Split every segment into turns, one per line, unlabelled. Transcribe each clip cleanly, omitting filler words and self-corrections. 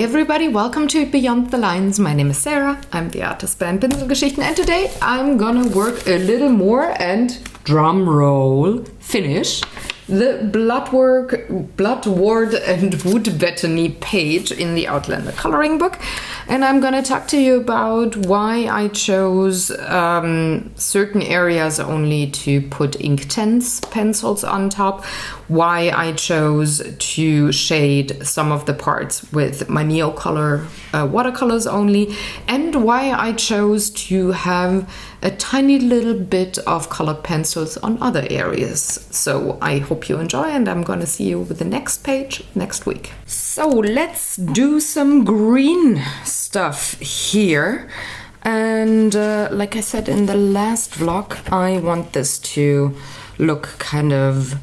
everybody, welcome to Beyond the Lines. My name is Sarah, I'm the artist behind Pinselgeschichten, and today I'm gonna work a little more and, drum roll, finish the Bloodwort and Wood Betony page in the Outlander coloring book. And I'm gonna talk to you about why I chose certain areas only to put Inktense pencils on top, why I chose to shade some of the parts with my Neocolor watercolors only, and why I chose to have a tiny little bit of colored pencils on other areas. So I hope you enjoy, and I'm gonna see you with the next page next week. So let's do some green stuff here. And like I said in the last vlog, I want this to look kind of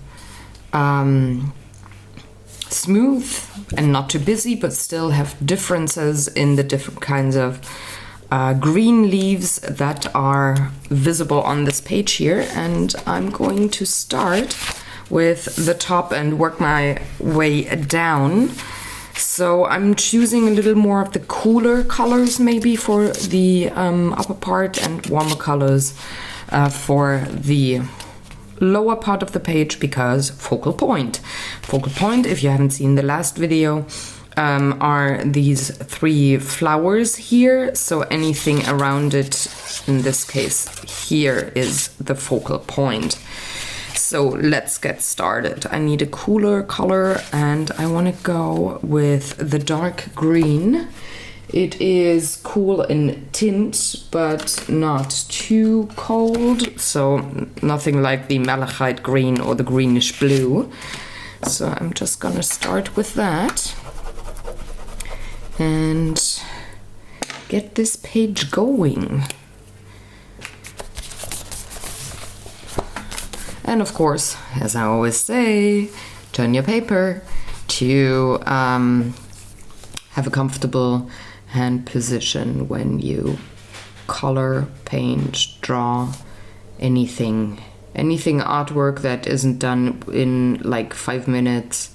smooth and not too busy, but still have differences in the different kinds of green leaves that are visible on this page here. And I'm going to start with the top and work my way down. So I'm choosing a little more of the cooler colors maybe for the upper part, and warmer colors for the lower part of the page, because focal point. Focal point, if you haven't seen the last video, are these three flowers here. So anything around it, in this case here, is the focal point. So let's get started. I need a cooler color, and I want to go with the dark green. It is cool in tint, but not too cold. So nothing like the malachite green or the greenish blue. So I'm just gonna start with that and get this page going. And of course, as I always say, turn your paper to have a comfortable hand position when you color, paint, draw anything artwork that isn't done in like 5 minutes.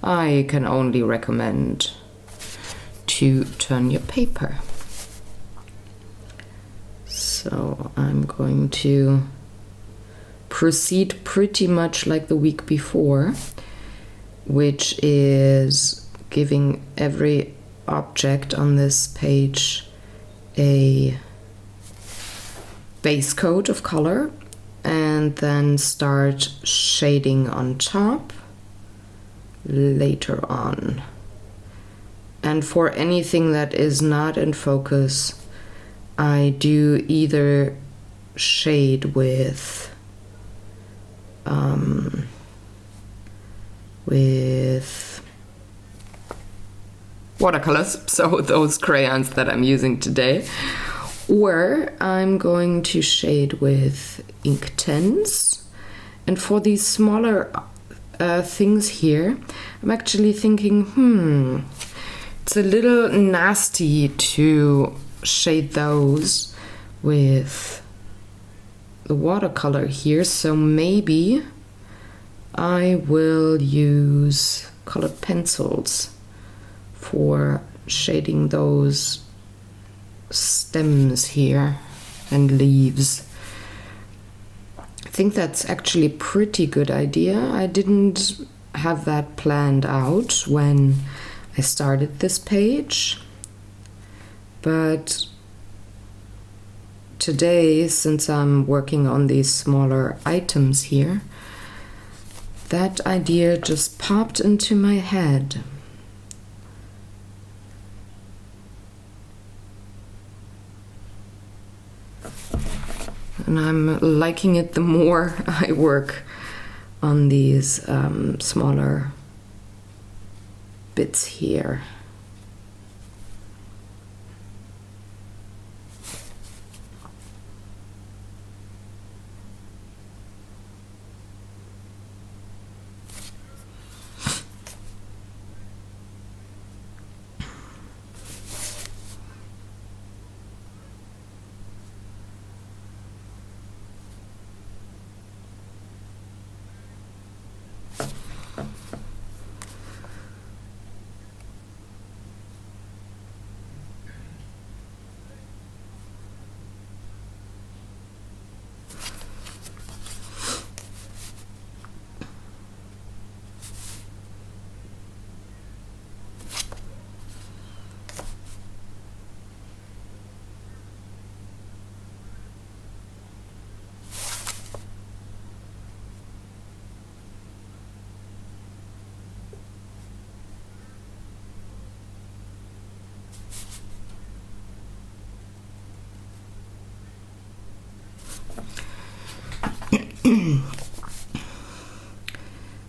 I can only recommend to turn your paper. So I'm going to proceed pretty much like the week before, which is giving every object on this page a base coat of color, and then start shading on top later on. And for anything that is not in focus, I do either shade with watercolors, so those crayons that I'm using today, or I'm going to shade with Inktense. And for these smaller things here, I'm actually thinking, it's a little nasty to shade those with the watercolor here, so maybe I will use colored pencils for shading those stems here and leaves. I think that's actually a pretty good idea. I didn't have that planned out when I started this page, but today, since I'm working on these smaller items here, that idea just popped into my head. And I'm liking it the more I work on these smaller bits here.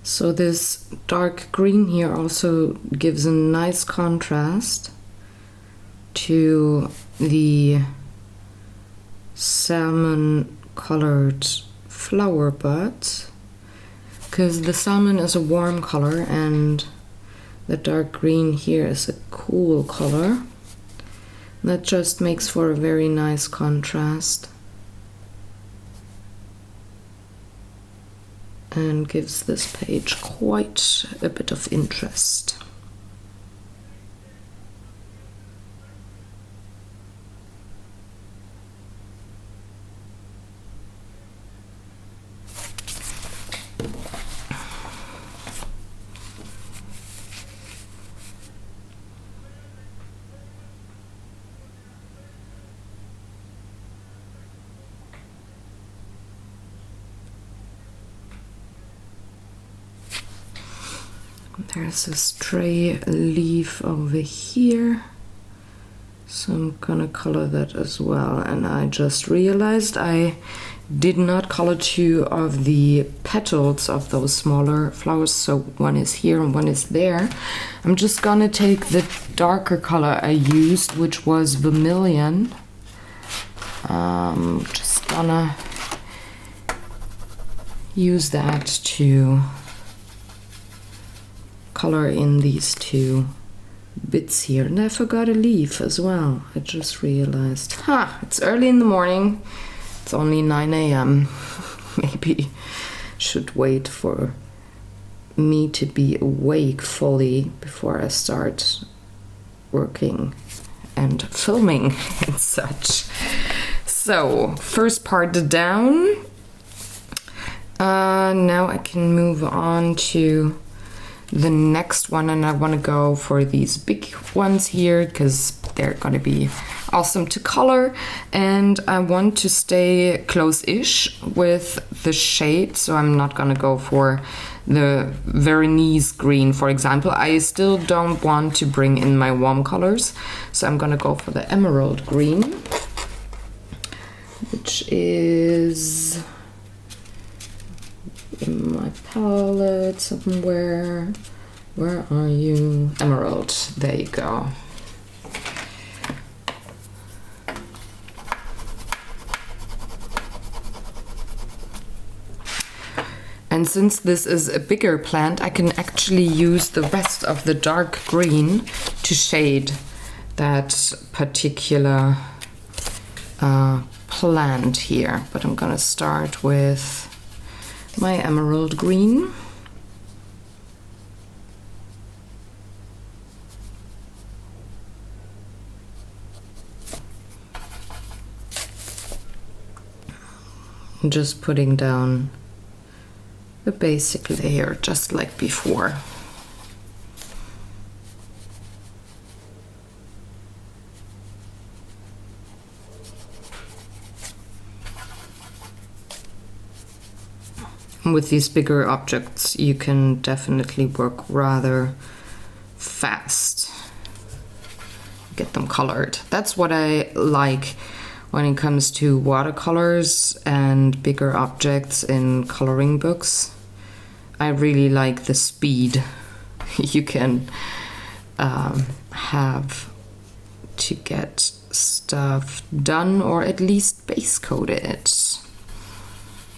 So this dark green here also gives a nice contrast to the salmon colored flower buds, because the salmon is a warm color and the dark green here is a cool color. That just makes for a very nice contrast and gives this page quite a bit of interest. There's a stray leaf over here, so I'm gonna color that as well. And I just realized I did not color two of the petals of those smaller flowers, so one is here and one is there. I'm just gonna take the darker color I used, which was vermilion. Just gonna use that to color in these two bits here. And I forgot a leaf as well. I just realized. It's early in the morning. It's only 9 a.m. Maybe should wait for me to be awake fully before I start working and filming and such. So, first part down. Now I can move on to the next one, and I want to go for these big ones here because they're gonna be awesome to color, and I want to stay close-ish with the shade, so I'm not gonna go for the Veronese green, for example. I still don't want to bring in my warm colors, so I'm gonna go for the emerald green, which is in my palette somewhere. Where are you? Emerald. There you go. And since this is a bigger plant, I can actually use the rest of the dark green to shade that particular plant here. But I'm gonna start with my emerald green. Just putting down the basic layer just like before. With these bigger objects, you can definitely work rather fast. Get them colored. That's what I like when it comes to watercolors and bigger objects in coloring books. I really like the speed you can have to get stuff done, or at least base coat it.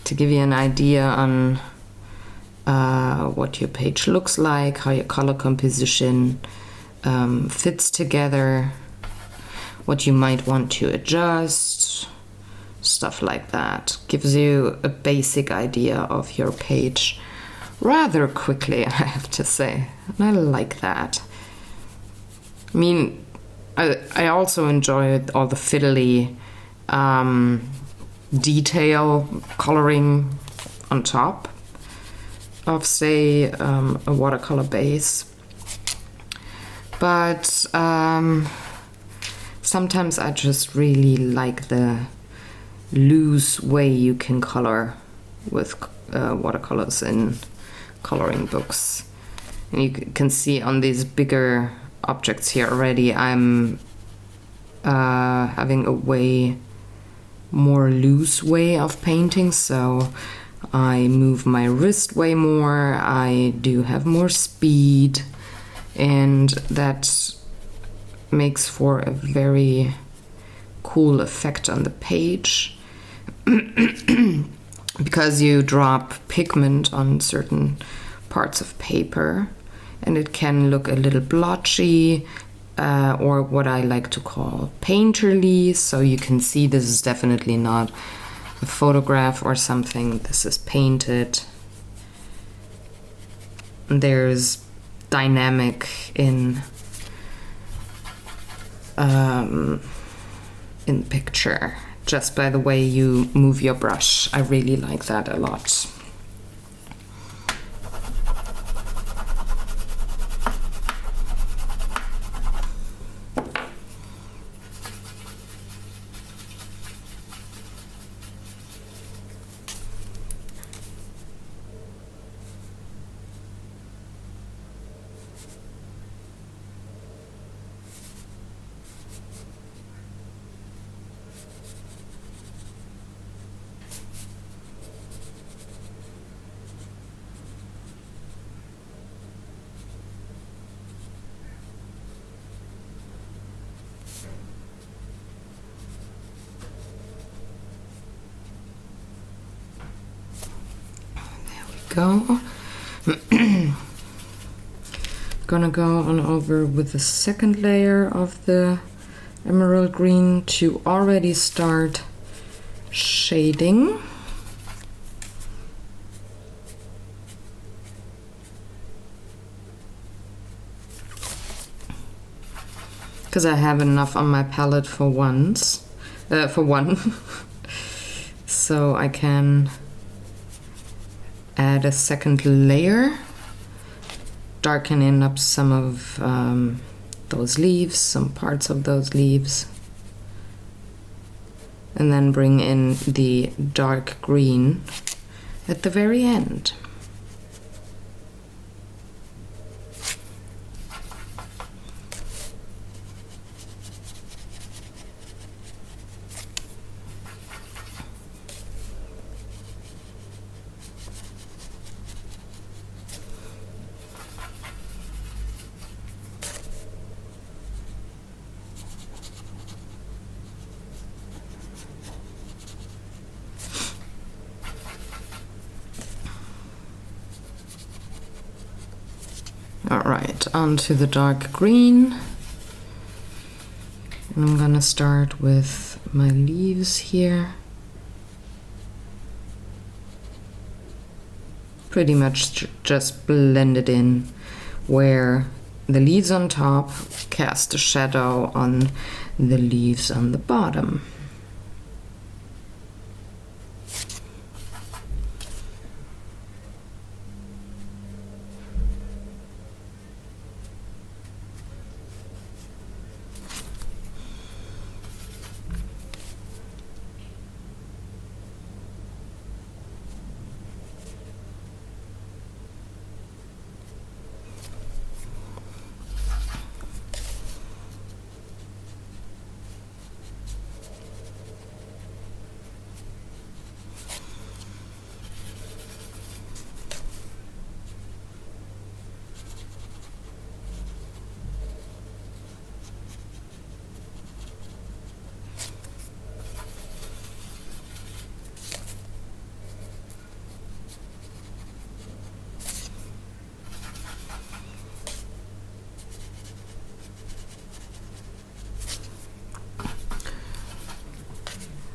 To give you an idea on what your page looks like, how your color composition fits together, what you might want to adjust, stuff like that. Gives you a basic idea of your page rather quickly, I have to say. And I like that. I mean, I also enjoy all the fiddly detail coloring on top of, say, a watercolor base. But sometimes I just really like the loose way you can color with watercolors in coloring books. And you can see on these bigger objects here already, I'm having a way more loose way of painting, so I move my wrist way more, I do have more speed, and that makes for a very cool effect on the page. Because you drop pigment on certain parts of paper, and it can look a little blotchy, or what I like to call painterly. So you can see this is definitely not a photograph or something. This is painted. There's dynamic in the picture, just by the way you move your brush. I really like that a lot. Go. Gonna go on over with the second layer of the emerald green to already start shading. Because I have enough on my palette for one. So I can add a second layer, darkening up some of those leaves, some parts of those leaves, and then bring in the dark green at the very end. Alright, onto the dark green. And I'm gonna start with my leaves here. Pretty much just blend it in where the leaves on top cast a shadow on the leaves on the bottom.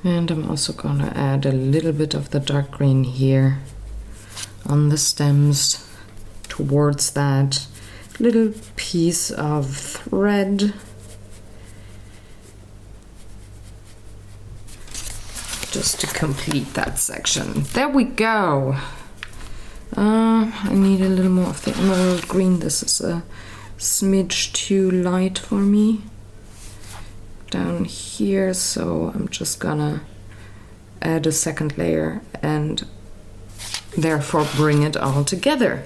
And I'm also gonna add a little bit of the dark green here on the stems towards that little piece of thread. Just to complete that section. There we go. I need a little more of the emerald green. This is a smidge too light for me down here, so I'm just gonna add a second layer and therefore bring it all together.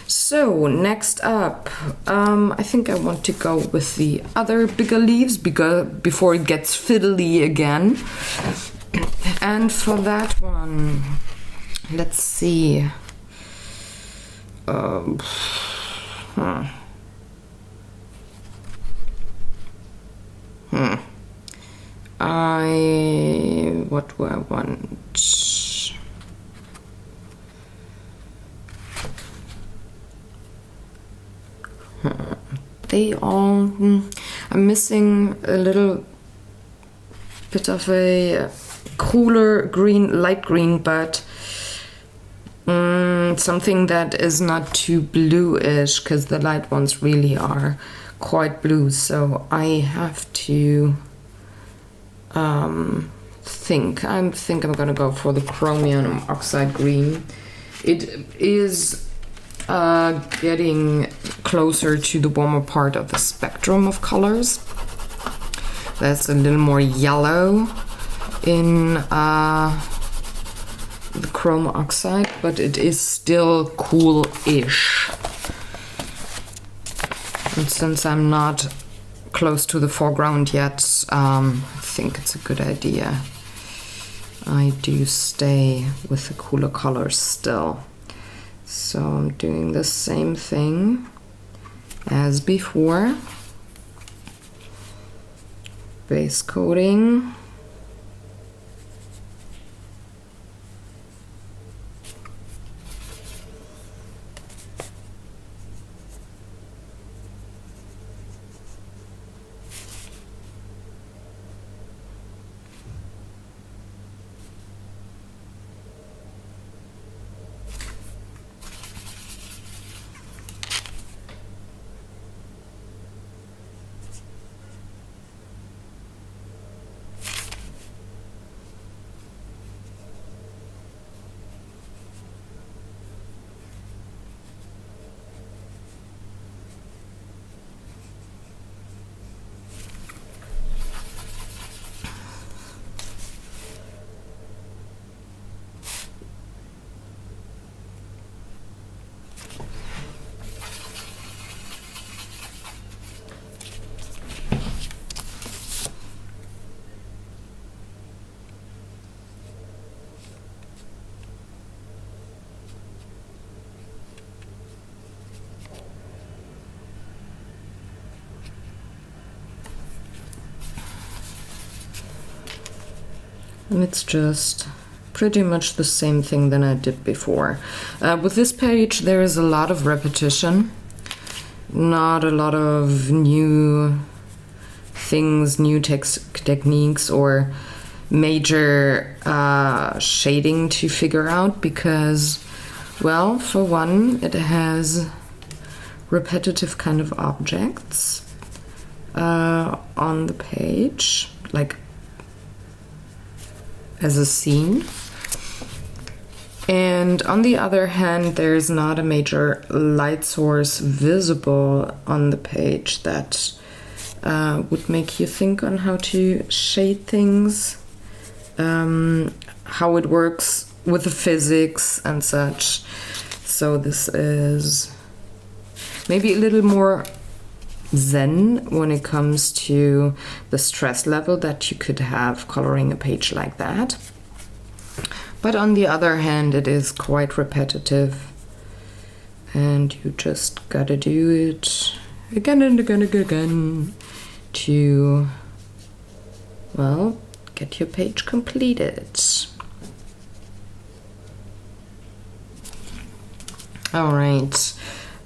So next up, I think I want to go with the other bigger leaves before it gets fiddly again. And for that one, let's see. What do I want? They all, I'm missing a little bit of a cooler green, light green, but something that is not too bluish, because the light ones really are quite blue. So I have to think I'm gonna go for the chromium oxide green. It is getting closer to the warmer part of the spectrum of colors. That's a little more yellow in the chrome oxide, but it is still cool-ish. And since I'm not close to the foreground yet, I think it's a good idea I do stay with the cooler colors still. So I'm doing the same thing as before. Base coating. And it's just pretty much the same thing than I did before. With this page, there is a lot of repetition, not a lot of new things, new techniques, or major shading to figure out, because, well, for one, it has repetitive kind of objects on the page, like as a scene. And on the other hand, there's not a major light source visible on the page that would make you think on how to shade things, how it works with the physics and such. So this is maybe a little more zen when it comes to the stress level that you could have coloring a page like that. But on the other hand, it is quite repetitive, and you just gotta do it again and again and again to, well, get your page completed. All right.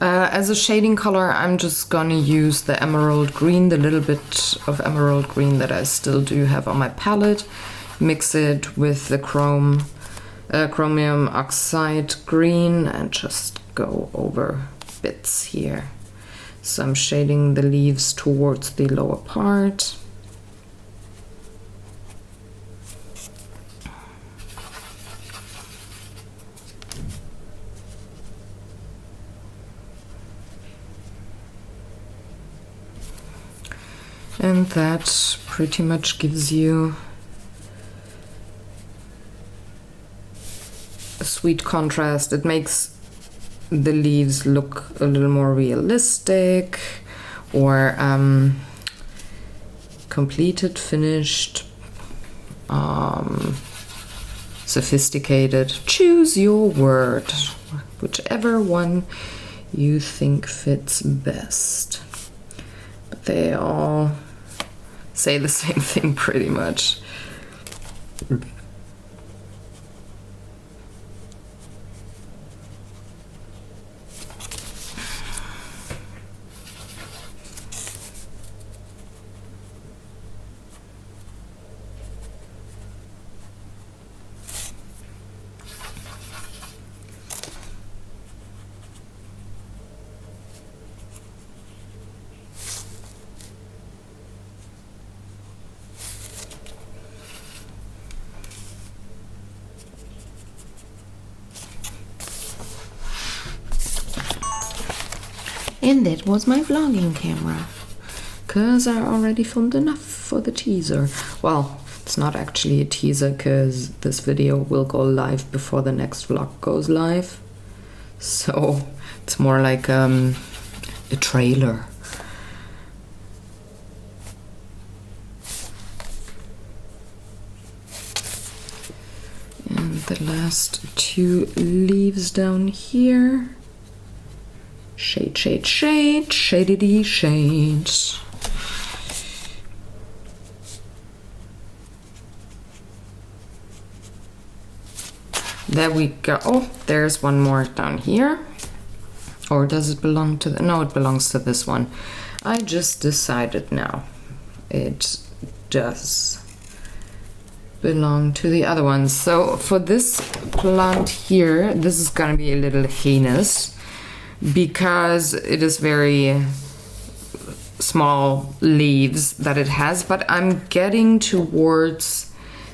As a shading color, I'm just gonna use the emerald green, the little bit of emerald green that I still do have on my palette, mix it with the chromium oxide green, and just go over bits here. So I'm shading the leaves towards the lower part. And that pretty much gives you a sweet contrast. It makes the leaves look a little more realistic, or completed, finished. sophisticated. Choose your word, whichever one you think fits best. But they all say the same thing pretty much. And that was my vlogging camera, because I already filmed enough for the teaser. Well, it's not actually a teaser, because this video will go live before the next vlog goes live. So it's more like a trailer. And the last two leaves down here. Shade, shade, shade, shadedy shades. There we go. Oh, there's one more down here. Or does it belong to the... No, it belongs to this one. I just decided now. It does belong to the other ones. So for this plant here, this is gonna be a little heinous, because it is very small leaves that it has, but I'm getting towards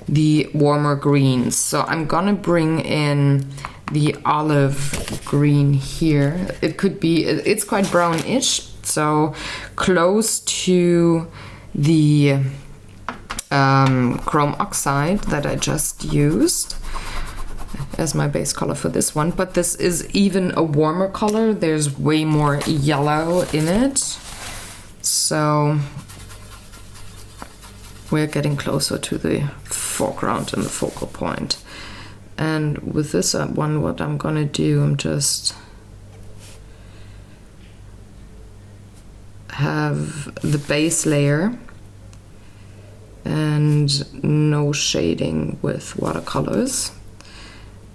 the warmer greens. So I'm gonna bring in the olive green here. It could be, it's quite brownish, so close to the chrome oxide that I just used as my base color for this one, but this is even a warmer color. There's way more yellow in it, so we're getting closer to the foreground and the focal point. And with this one, what I'm gonna do, I'm just have the base layer and no shading with watercolors.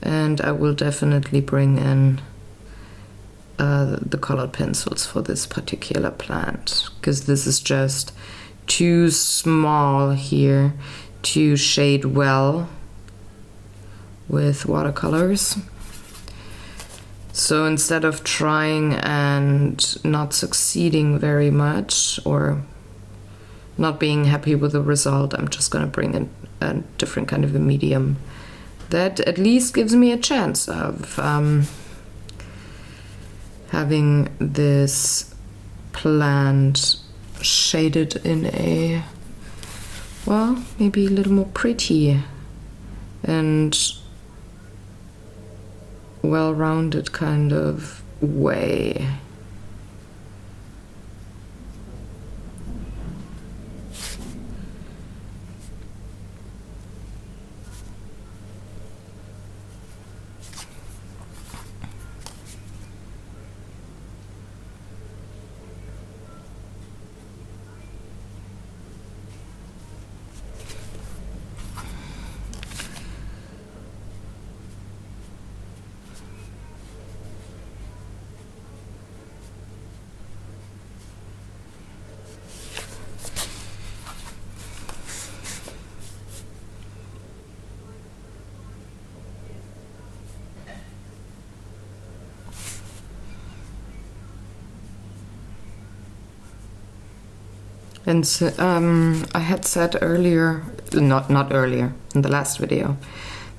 And I will definitely bring in the colored pencils for this particular plant, because this is just too small here to shade well with watercolors. So instead of trying and not succeeding very much or not being happy with the result, I'm just gonna bring in a different kind of a medium that at least gives me a chance of having this plant shaded in a, well, maybe a little more pretty and well-rounded kind of way. And so, I had said earlier, not earlier, in the last video,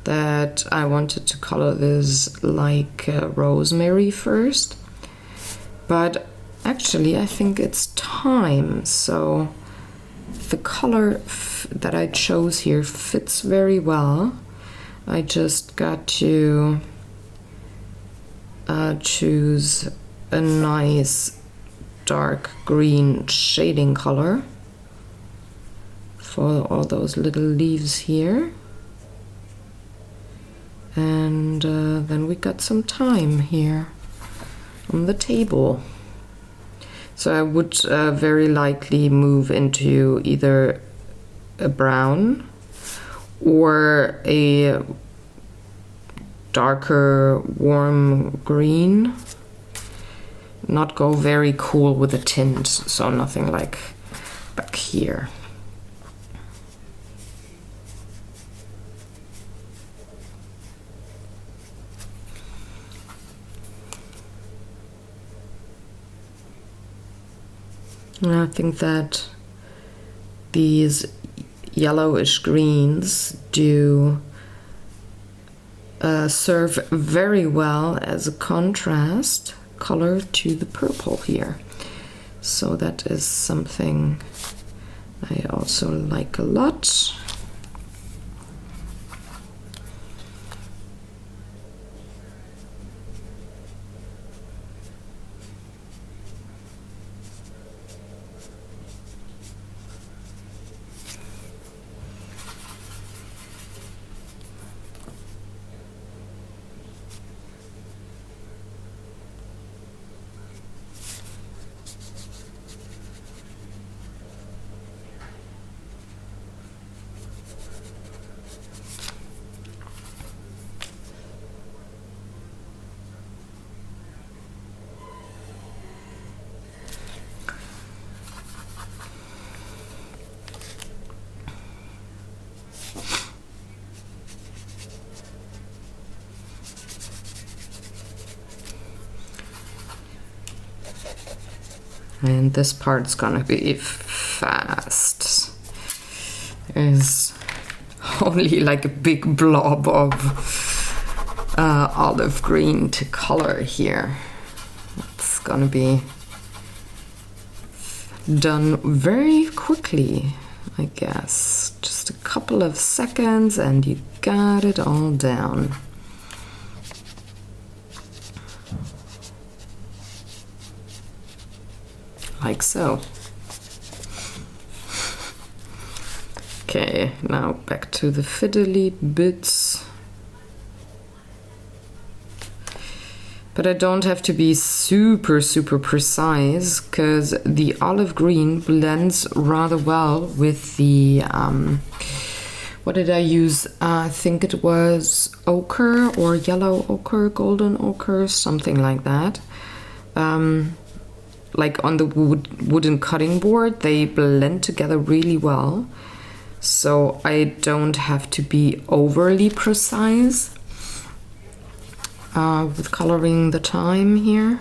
that I wanted to color this like rosemary first. But actually I think it's time, so the color that I chose here fits very well. I just got to choose a nice dark green shading color for all those little leaves here. And then we got some thyme here on the table. So I would very likely move into either a brown or a darker warm green. Not go very cool with the tint, so nothing like back here. And I think that these yellowish greens do serve very well as a contrast color to the purple here. So that is something I also like a lot. And this part's gonna be fast. There's only like a big blob of olive green to color here. It's gonna be done very quickly, I guess. Just a couple of seconds and you got it all down. Like so. Okay, now back to the fiddly bits. But I don't have to be super precise, because the olive green blends rather well with the, what did I use? I think it was ochre or yellow ochre, golden ochre, something like that. Like on the wooden cutting board, they blend together really well. So I don't have to be overly precise with coloring the thyme here.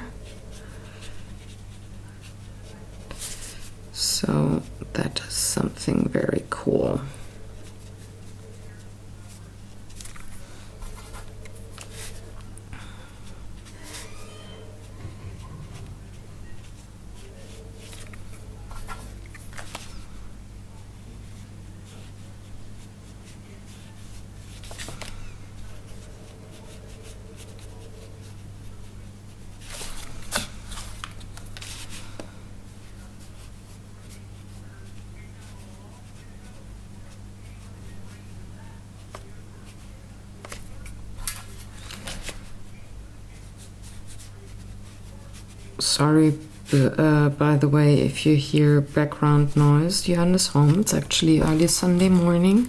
So that is something very cool. Sorry, by the way, if you hear background noise, Johan is home. It's actually early Sunday morning,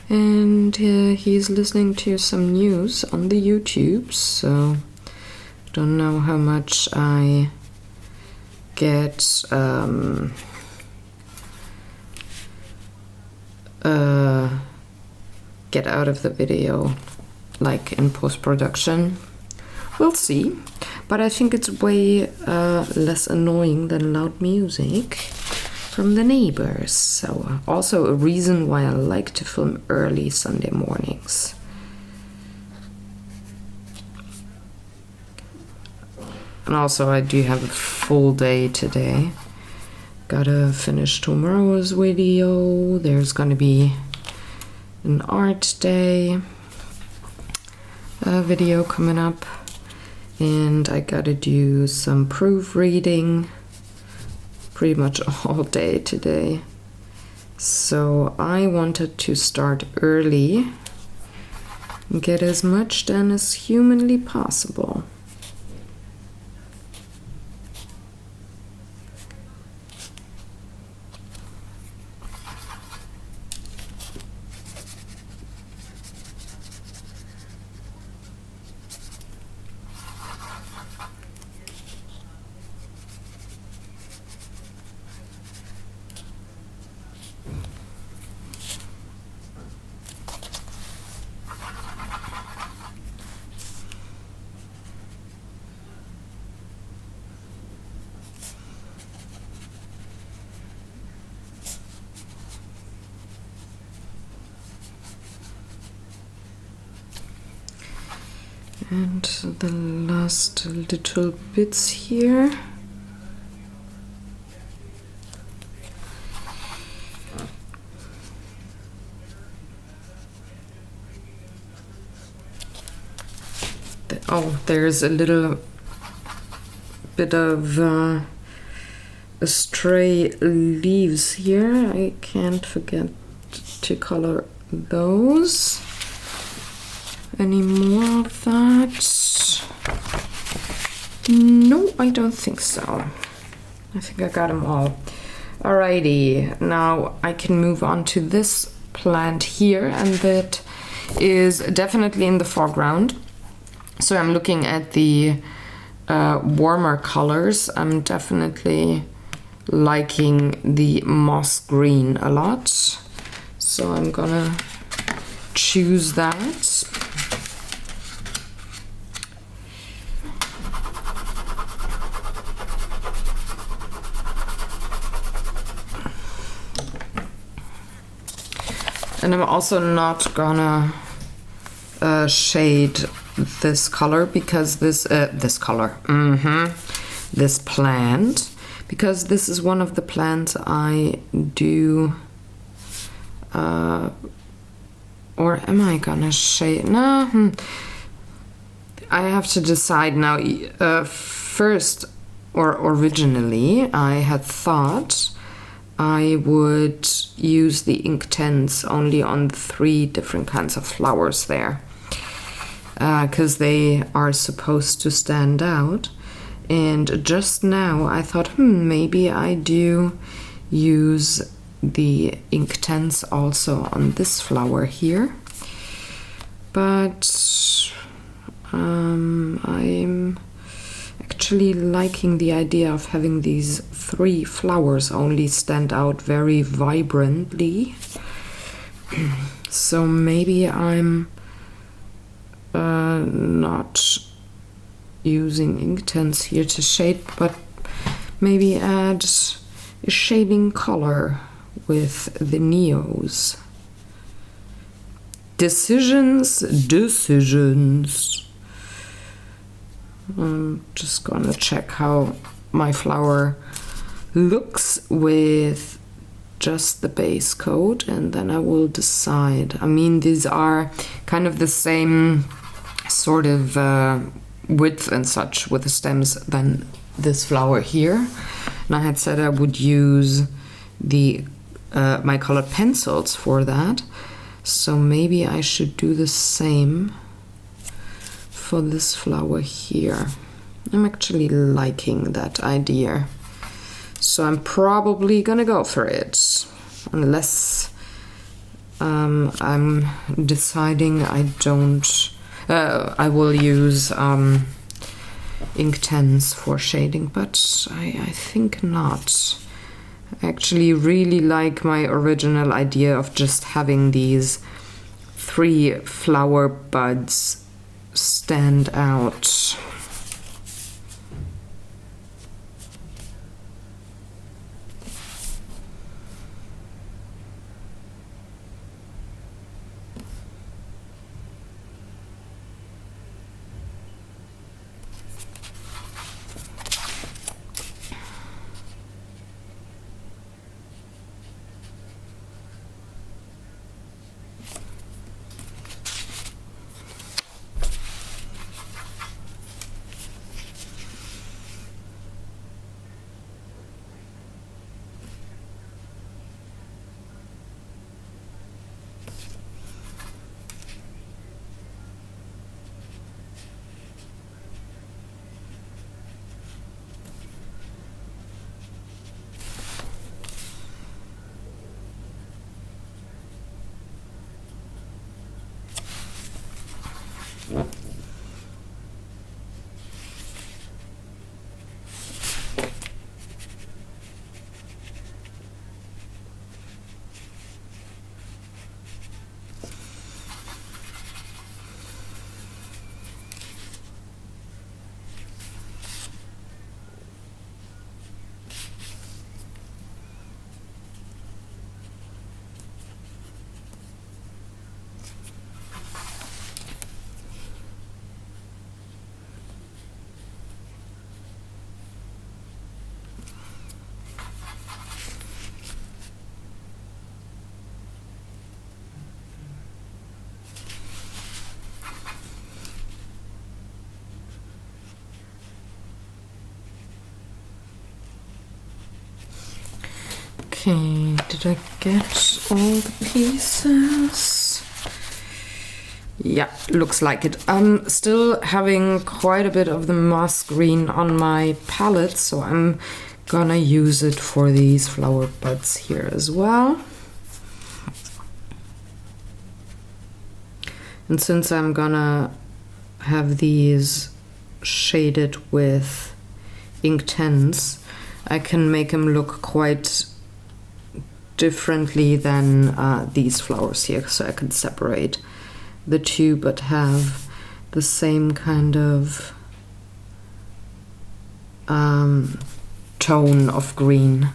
and he's listening to some news on the YouTube, so don't know how much I get out of the video, like in post-production. We'll see. But I think it's way less annoying than loud music from the neighbors. So also a reason why I like to film early Sunday mornings. And also I do have a full day today. Gotta finish tomorrow's video. There's gonna be an art day video coming up. And I gotta do some proofreading pretty much all day today. So I wanted to start early get as much done as humanly possible. And the last little bits here. Oh, there's a little bit of stray leaves here. I can't forget to color those. Any more of that? No, I don't think so. I think I got them all. Alrighty, now I can move on to this plant here, and that is definitely in the foreground. So I'm looking at the warmer colors. I'm definitely liking the moss green a lot. So I'm gonna choose that. And I'm also not gonna shade this color because this plant, because this is one of the plants I do, or am I gonna shade? No, I have to decide now. First, or originally, I had thought I would use the Inktense only on the 3 different kinds of flowers there, because they are supposed to stand out. And just now I thought, maybe I do use the Inktense also on this flower here. But I'm actually liking the idea of having these 3 flowers only stand out very vibrantly. So maybe I'm not using Inktense here to shade, but maybe add a shading color with the Neos. Decisions. I'm just gonna check how my flower looks with just the base coat, and then I will decide. I mean, these are kind of the same sort of width and such with the stems than this flower here. And I had said I would use the my colored pencils for that. So maybe I should do the same for this flower here. I'm actually liking that idea. So I'm probably gonna go for it. Unless I'm deciding I don't... I will use Inktense for shading, but I think not. I actually really like my original idea of just having these 3 flower buds stand out. Okay, did I get all the pieces? Yeah, looks like it. I'm still having quite a bit of the moss green on my palette, so I'm gonna use it for these flower buds here as well. And since I'm gonna have these shaded with Inktense, I can make them look quite differently than these flowers here, so I can separate the two but have the same kind of tone of green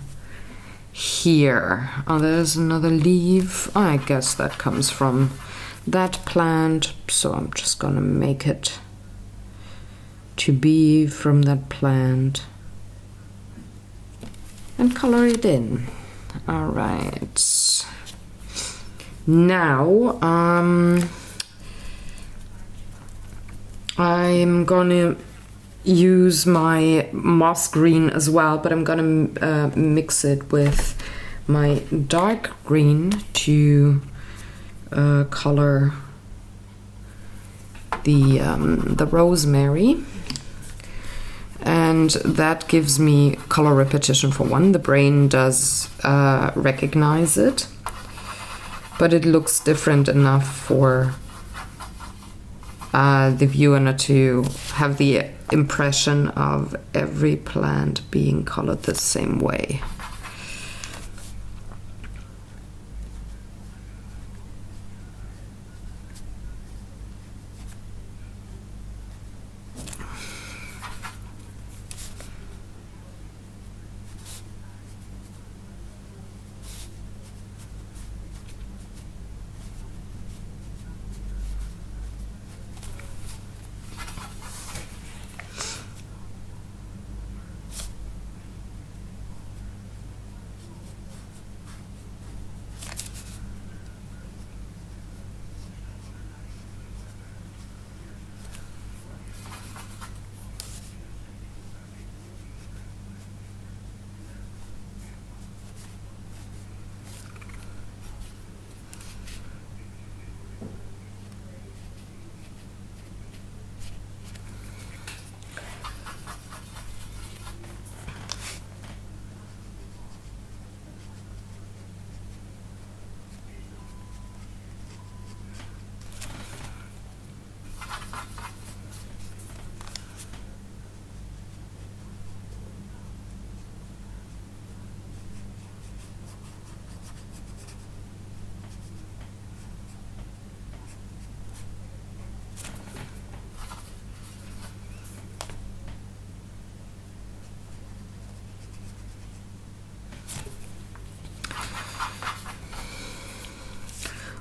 here. Oh, there's another leaf. I guess that comes from that plant, so I'm just gonna make it to be from that plant and color it in. All right. Now I'm gonna use my moss green as well, but I'm gonna mix it with my dark green to color the rosemary, and that gives me color repetition for one. The brain does recognize it, but it looks different enough for the viewer not to have the impression of every plant being colored the same way.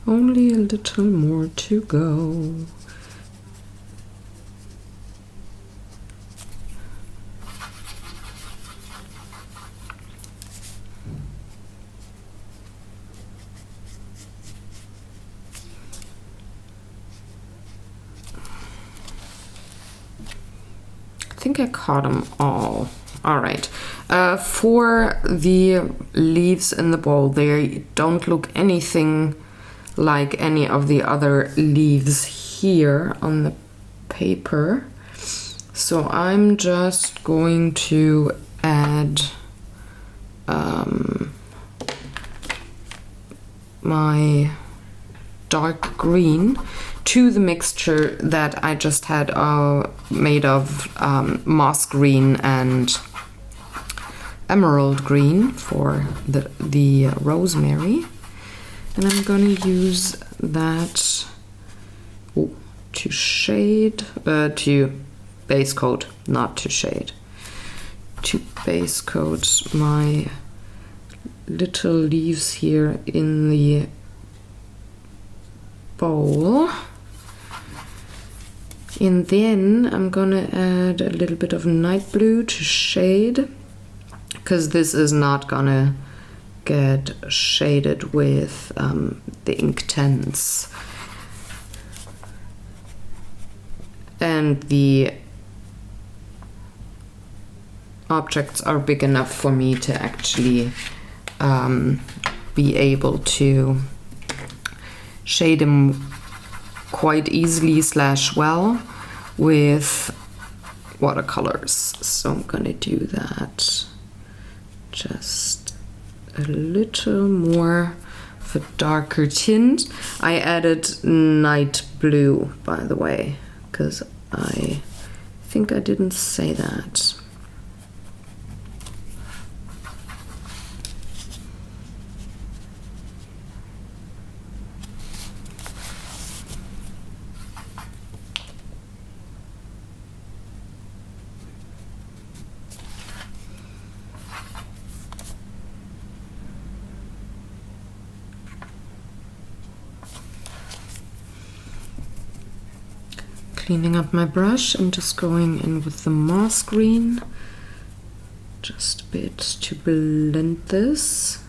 Only a little more to go. I think I caught them all. All right. For the leaves in the bowl, they don't look anything like any of the other leaves here on the paper. So I'm just going to add my dark green to the mixture that I just had made of moss green and emerald green for the rosemary. And I'm going to use that to shade, to base coat, not to shade, to base coat my little leaves here in the bowl. And then I'm going to add a little bit of night blue to shade, because this is not going to get shaded with the Inktense, and the objects are big enough for me to actually be able to shade them quite easily / well with watercolors. So I'm gonna do that. Just a little more of a darker tint. I added night blue, by the way, because I think I didn't say that. Cleaning up my brush, I'm just going in with the moss green, just a bit to blend this.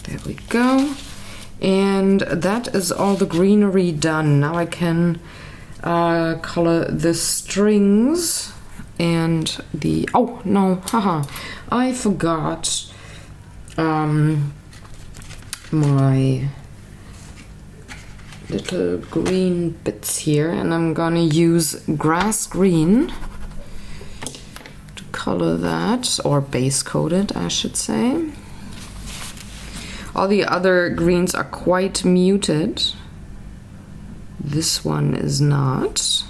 There we go. And that is all the greenery done. Now I can color the strings and the, oh no, haha, I forgot my little green bits here, and I'm gonna use grass green to color that, or base coat it, I should say. All the other greens are quite muted. This one is not.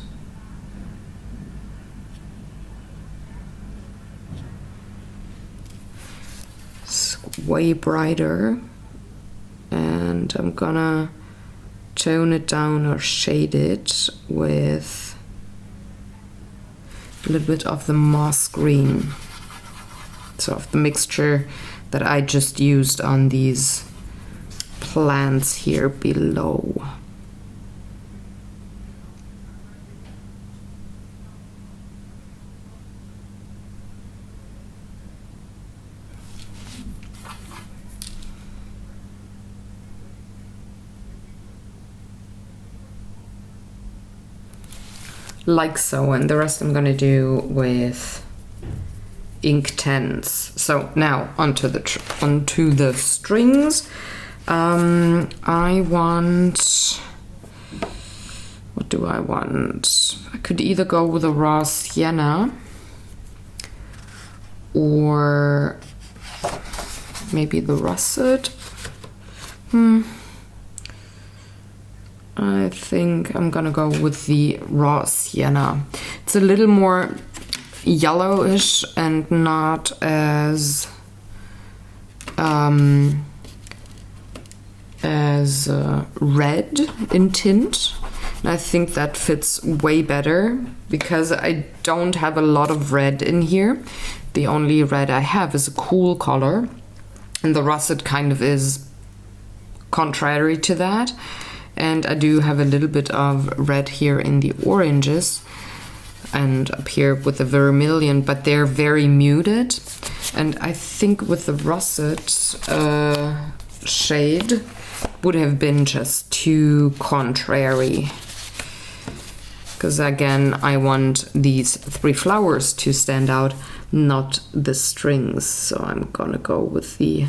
It's way brighter. And I'm gonna tone it down or shade it with a little bit of the moss green. So of the mixture that I just used on these plants here below. Like so, and the rest I'm gonna do with Inktense. So now onto the strings. I want, what do I want? I could either go with a raw sienna or maybe the russet. I think I'm gonna go with the raw sienna. It's a little more yellowish and not as red in tint. And I think that fits way better because I don't have a lot of red in here. The only red I have is a cool color, and the russet kind of is contrary to that. And I do have a little bit of red here in the oranges and up here with the vermilion, but they're very muted. And I think with the russet shade would have been just too contrary. Because again, I want these 3 flowers to stand out, not the strings. So I'm gonna go with the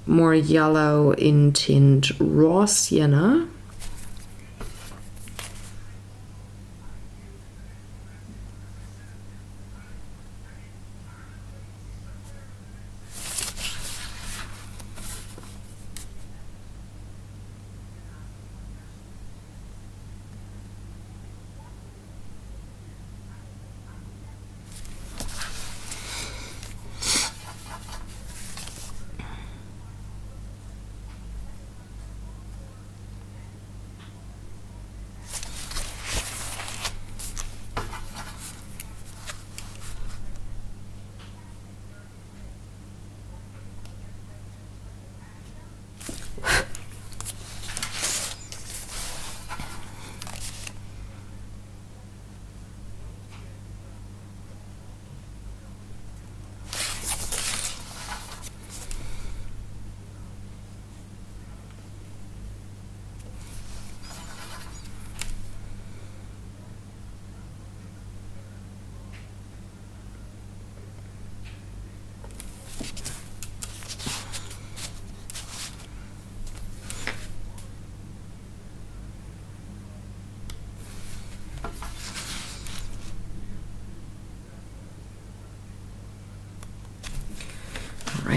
more yellow in tint raw sienna.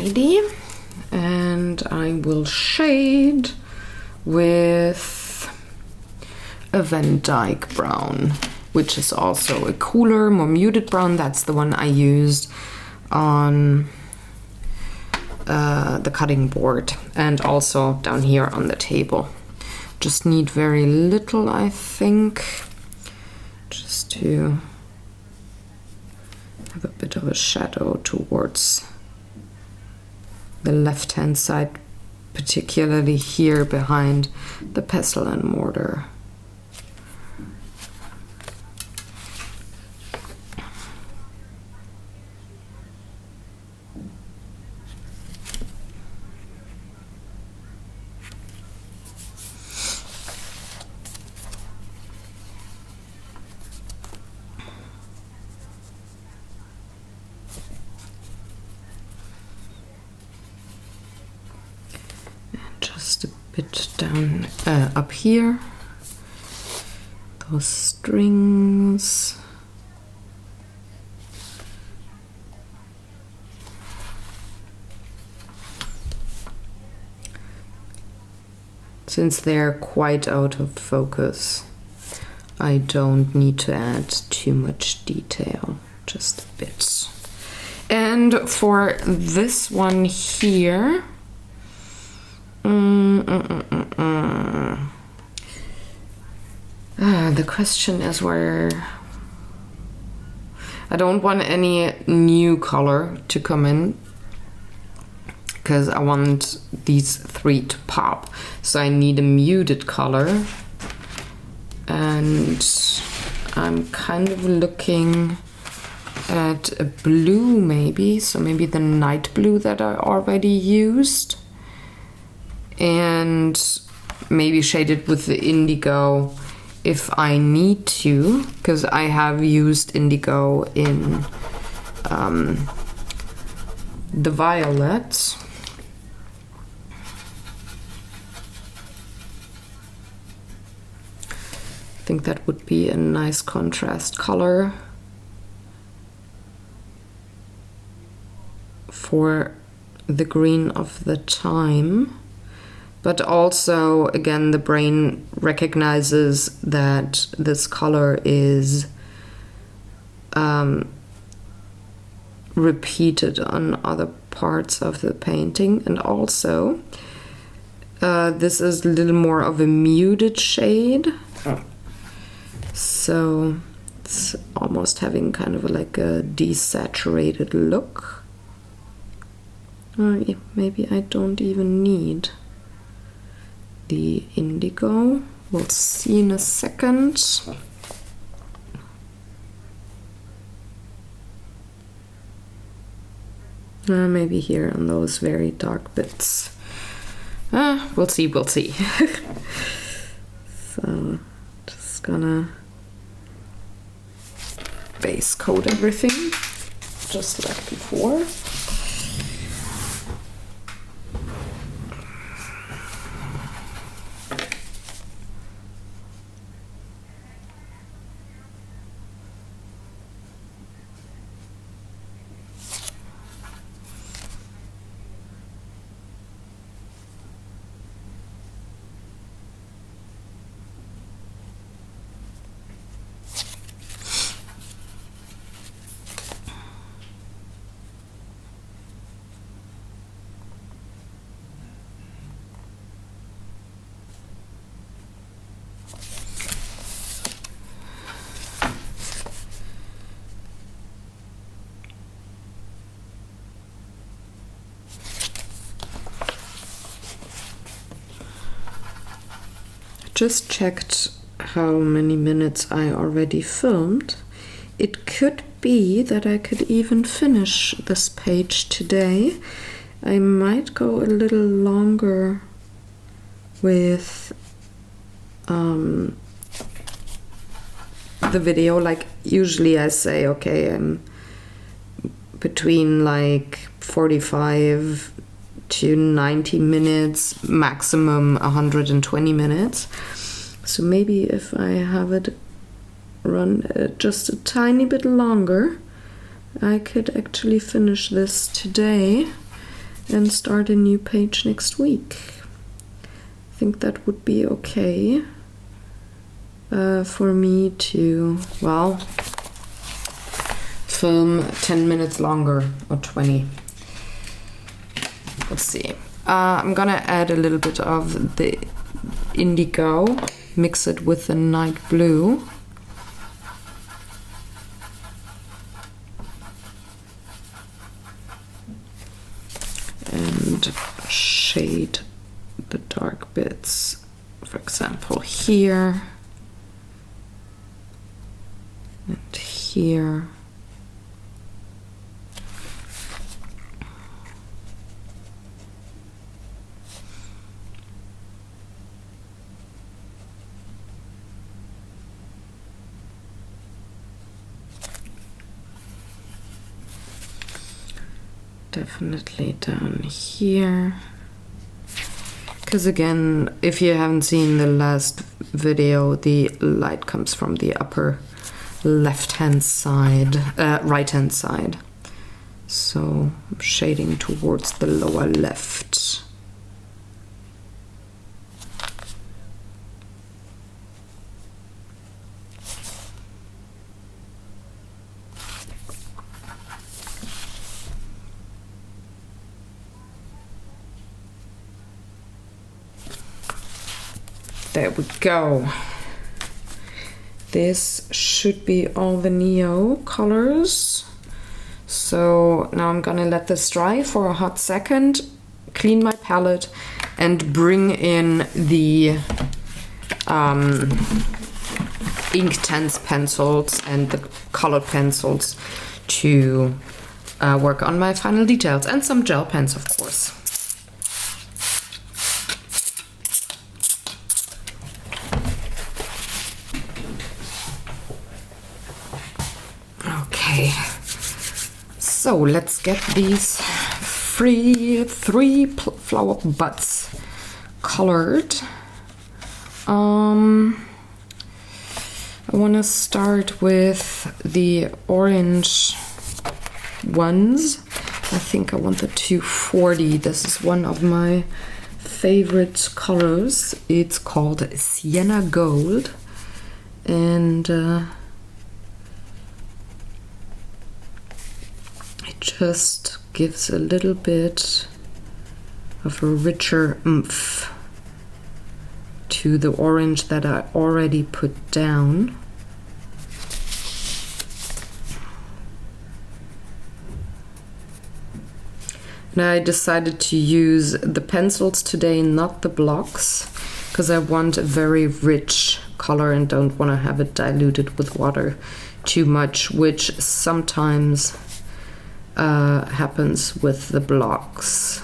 Alrighty, and I will shade with a Van Dyke brown, which is also a cooler, more muted brown. That's the one I used on the cutting board and also down here on the table. Just need very little, I think, just to have a bit of a shadow towards the left-hand side, particularly here behind the pestle and mortar. Just a bit down up here, those strings. Since they're quite out of focus, I don't need to add too much detail, just a bit. And for this one here, the question is where I don't want any new color to come in, because I want these three to pop. So I need a muted color, and I'm kind of looking at a blue maybe, so maybe the night blue that I already used, and maybe shade it with the indigo if I need to, because I have used indigo in the violet. I think that would be a nice contrast color for the green of the thyme. But also, again, the brain recognizes that this color is repeated on other parts of the painting. And also, this is a little more of a muted shade. So it's almost having kind of like a desaturated look. Maybe I don't even need the indigo. We'll see in a second. Maybe here on those very dark bits. We'll see. So just gonna base coat everything just like before. Just checked how many minutes I already filmed. It could be that I could even finish this page today. I might go a little longer with the video. Like usually I say, okay, I'm between like 45 to 90 minutes, maximum 120 minutes. So maybe if I have it run just a tiny bit longer, I could actually finish this today and start a new page next week. I think that would be okay for me to, well, film 10 minutes longer or 20. Let's see. I'm gonna add a little bit of the indigo, mix it with the night blue. And shade the dark bits, for example, here and here. Definitely down here. Because again, if you haven't seen the last video, the light comes from the upper left-hand side, right-hand side. So I'm shading towards the lower left. There we go. This should be all the Neo colors. So now I'm gonna let this dry for a hot second, clean my palette, and bring in the Inktense pencils and the colored pencils to work on my final details, and some gel pens, of course. Okay, so let's get these three flower buds colored. I want to start with the orange ones. I think I want the 240. This is one of my favorite colors. It's called Sienna Gold, and it just gives a little bit of a richer oomph to the orange that I already put down. And I decided to use the pencils today, not the blocks, because I want a very rich color and don't want to have it diluted with water too much, which sometimes happens with the blocks.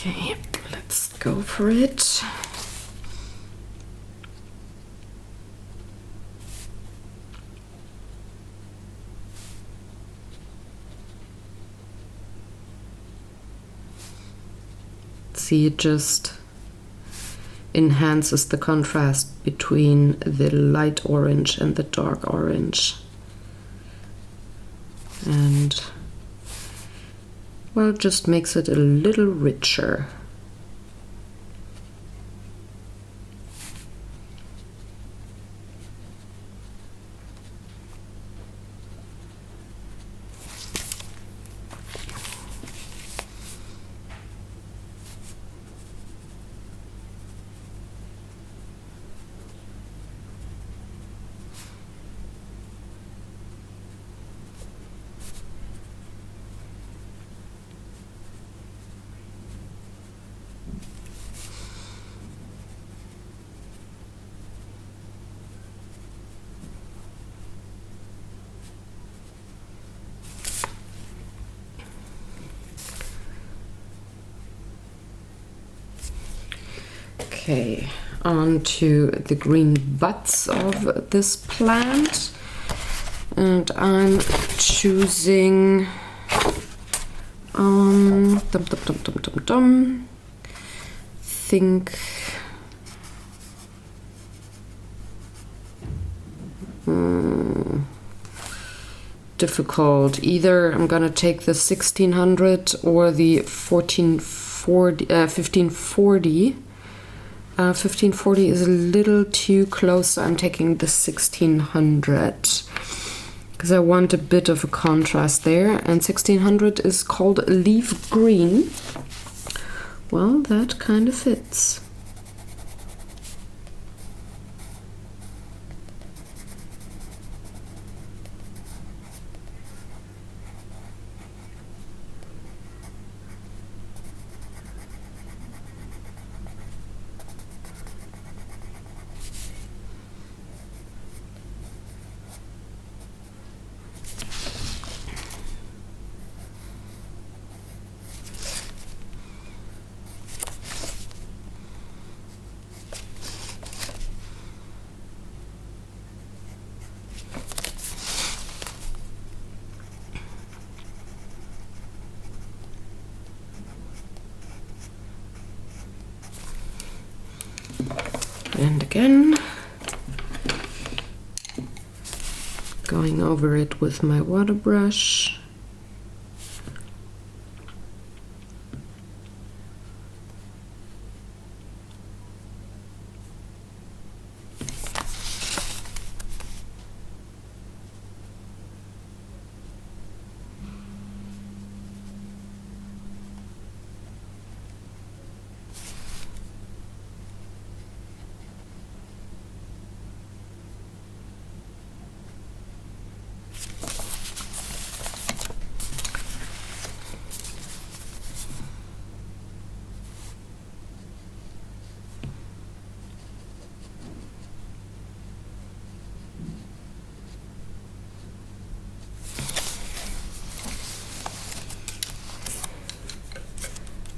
Okay, let's go for it. See, it just enhances the contrast between the light orange and the dark orange. And well, it just makes it a little richer. Okay, on to the green buds of this plant. And I'm choosing think difficult. Either I'm gonna take the 1600 or the 1540. 1540 is a little too close, so I'm taking the 1600 because I want a bit of a contrast there. And 1600 is called leaf green. Well, that kind of fits. And again, going over it with my water brush.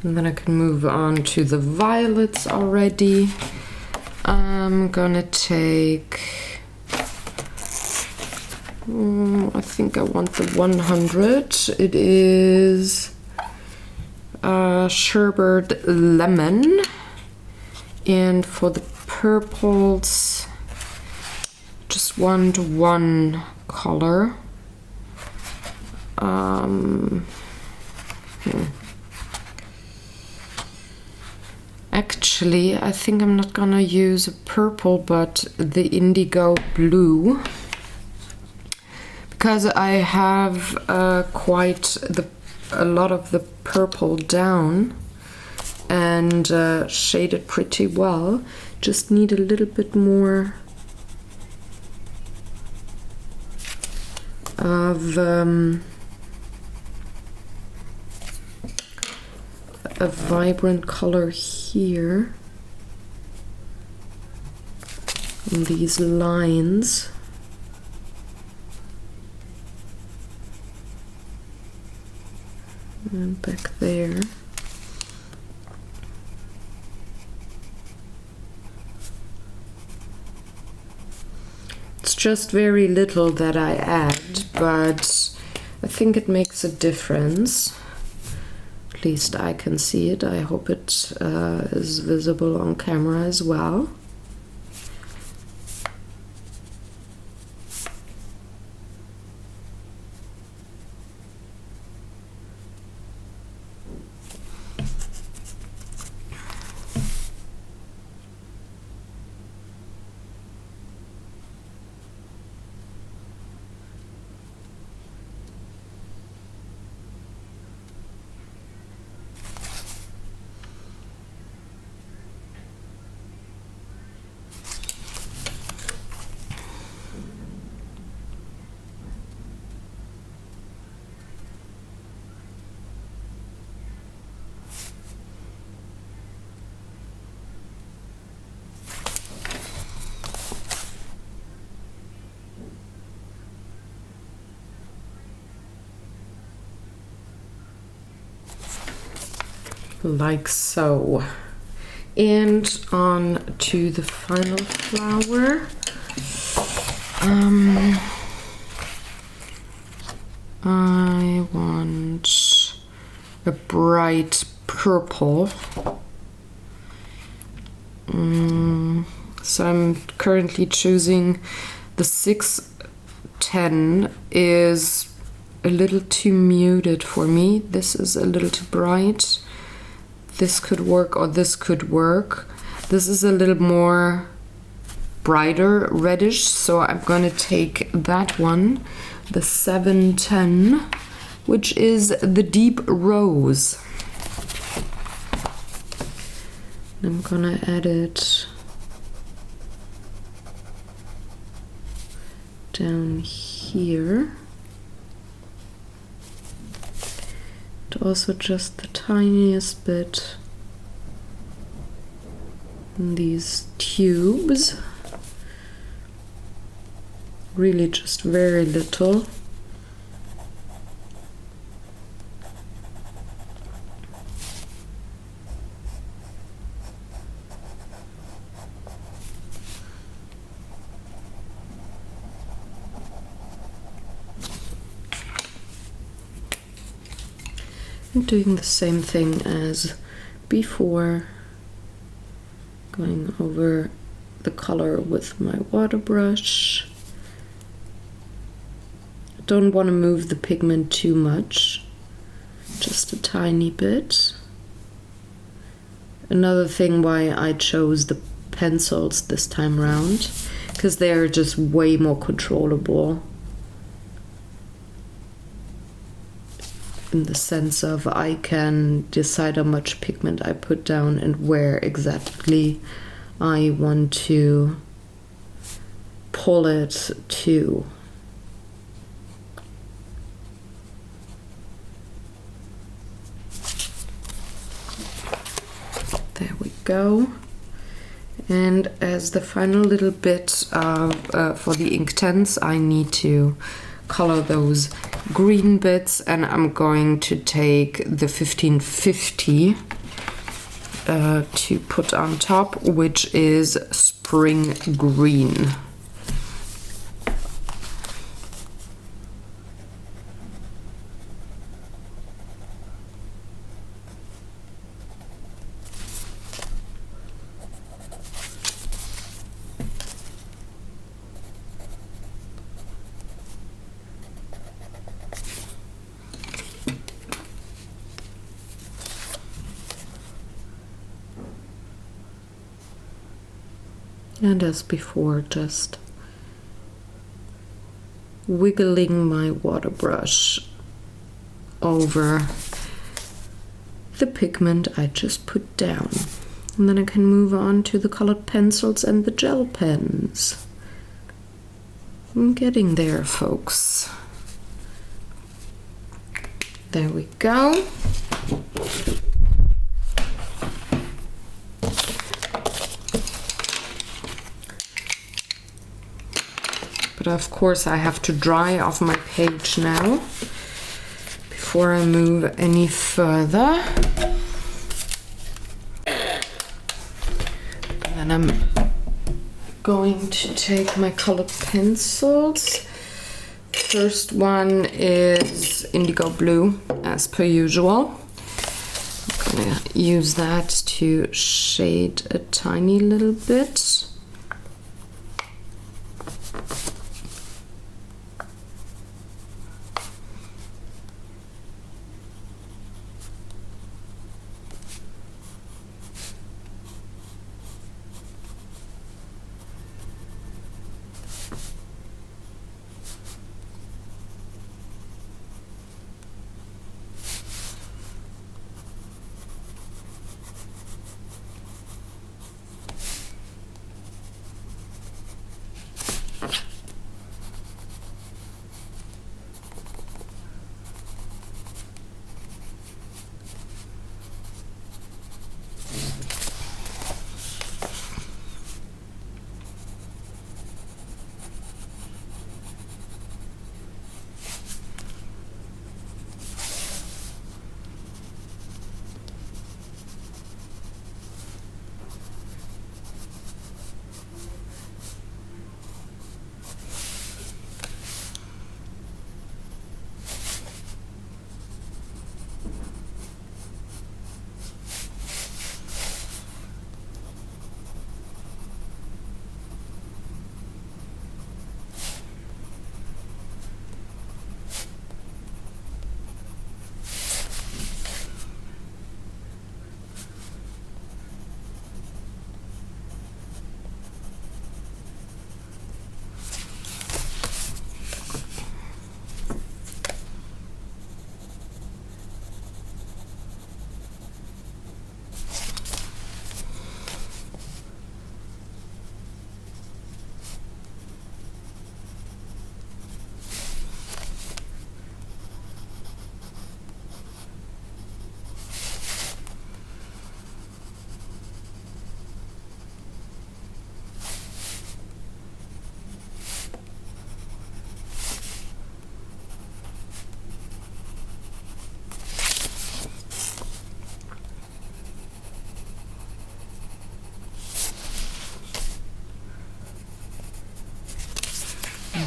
And then I can move on to the violets already. I'm gonna take, I think I want the 100. It is sherbet lemon. And for the purples, just want one color. Actually, I think I'm not gonna use a purple, but the indigo blue, because I have quite a lot of the purple down and shaded pretty well. Just need a little bit more of a vibrant color here on these lines. And back there. It's just very little that I add, but I think it makes a difference. At least I can see it. I hope it is visible on camera as well. Like so. And on to the final flower. I want a bright purple. So I'm currently choosing the 610 is a little too muted for me. This is a little too bright. This could work, or this could work. This is a little more brighter reddish, so I'm gonna take that one, the 710, which is the deep rose. I'm gonna add it down here. And also just the tiniest bit in these tubes. Really just very little. I'm doing the same thing as before, going over the color with my water brush. Don't want to move the pigment too much, just a tiny bit. Another thing why I chose the pencils this time around, because they're just way more controllable. In the sense of I can decide how much pigment I put down and where exactly I want to pull it to. There we go. And as the final little bit for the ink tents, I need to color those green bits, and I'm going to take the 1550 to put on top, which is spring green. And as before, just wiggling my water brush over the pigment I just put down. And then I can move on to the colored pencils and the gel pens. I'm getting there, folks. There we go. But of course I have to dry off my page now before I move any further. And then I'm going to take my colored pencils. First one is indigo blue, as per usual. I'm gonna use that to shade a tiny little bit.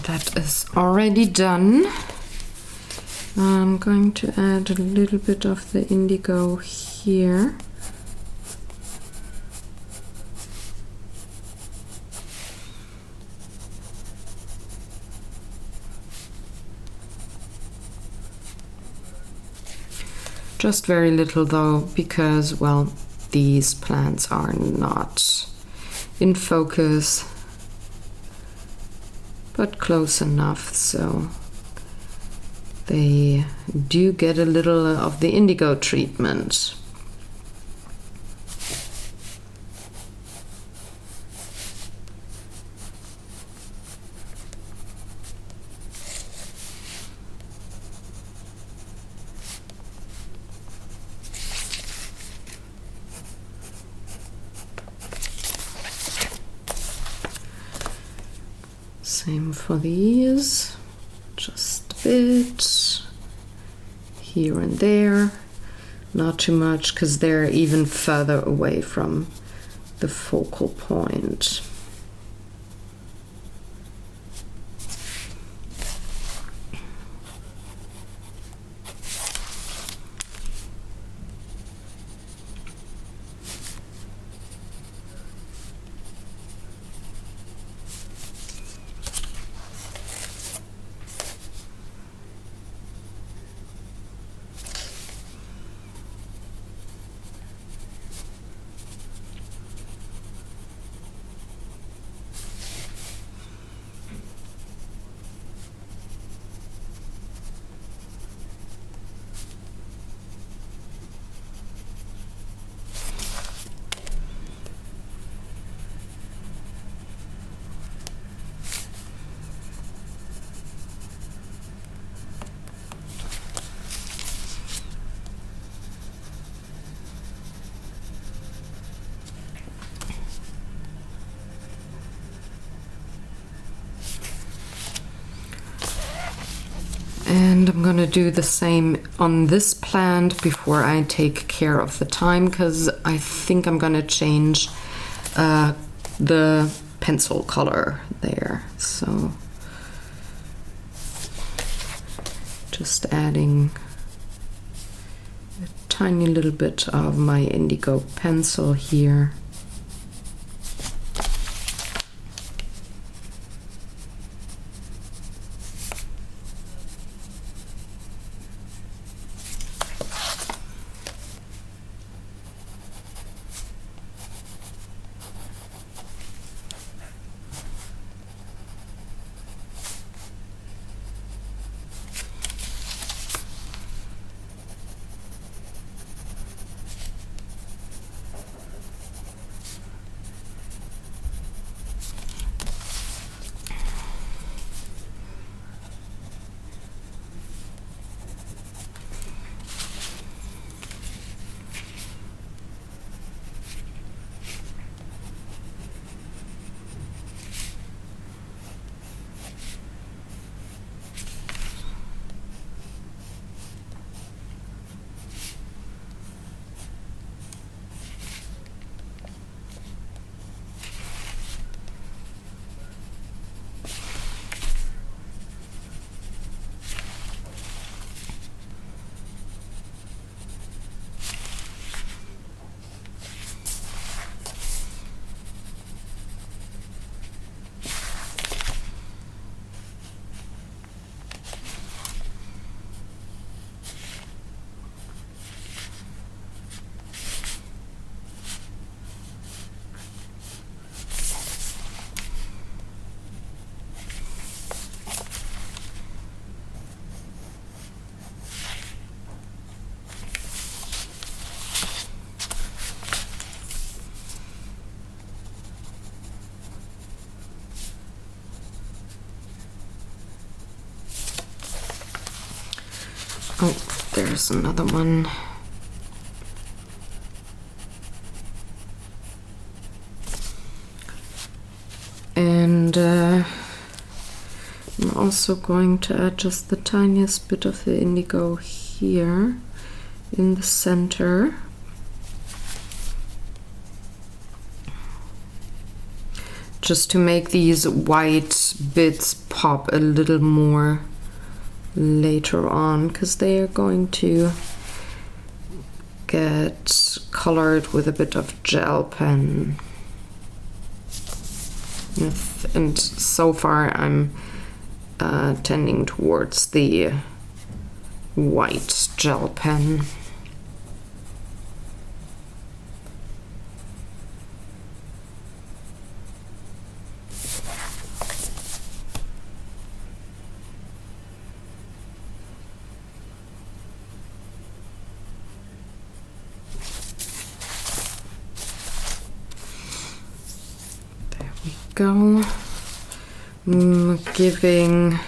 that is already done. I'm going to add a little bit of the indigo here. Just very little though, because, well, these plants are not in focus, but close enough so they do get a little of the indigo treatment. Same for these, just a bit here and there, not too much because they're even further away from the focal point. And I'm gonna do the same on this plant before I take care of the thyme, because I think I'm gonna change the pencil color there. So just adding a tiny little bit of my indigo pencil here. Oh, there's another one. And I'm also going to add just the tiniest bit of the indigo here in the center. just to make these white bits pop a little more later on, because they are going to get colored with a bit of gel pen. And so far I'm tending towards the white gel pen. Go. Giving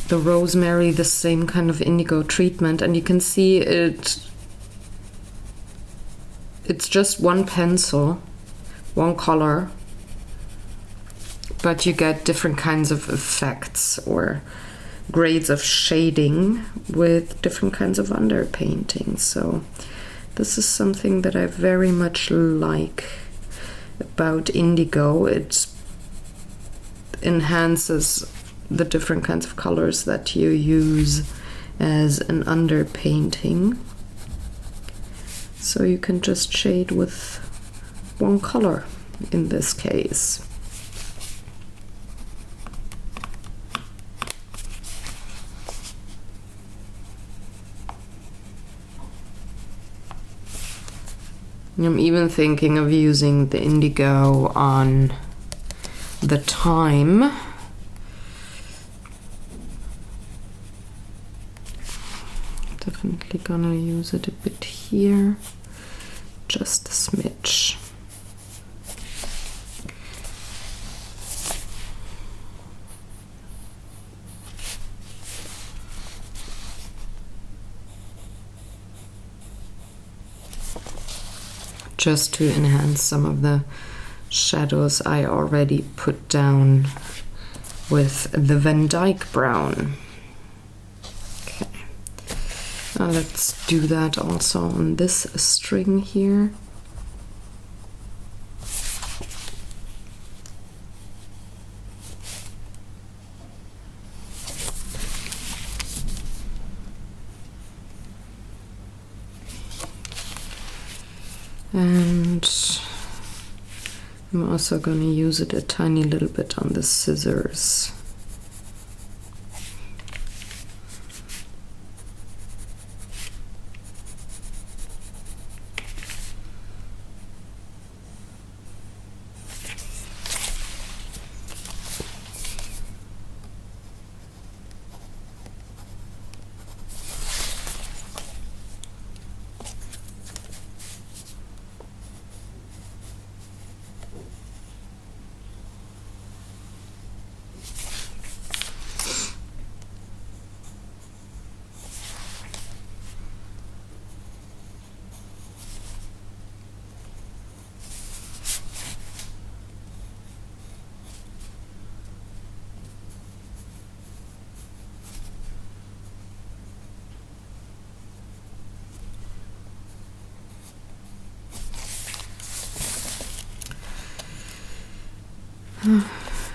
the rosemary the same kind of indigo treatment, and you can see it's just one pencil, one color, but you get different kinds of effects or grades of shading with different kinds of underpainting. So this is something that I very much like about indigo. It enhances the different kinds of colors that you use as an underpainting. So you can just shade with one color in this case. I'm even thinking of using the indigo on the thyme. Definitely gonna use it a bit here, just a smidge. Just to enhance some of the shadows I already put down with the Van Dyke brown. Okay, now let's do that also on this string here. And I'm also going to use it a tiny little bit on the scissors.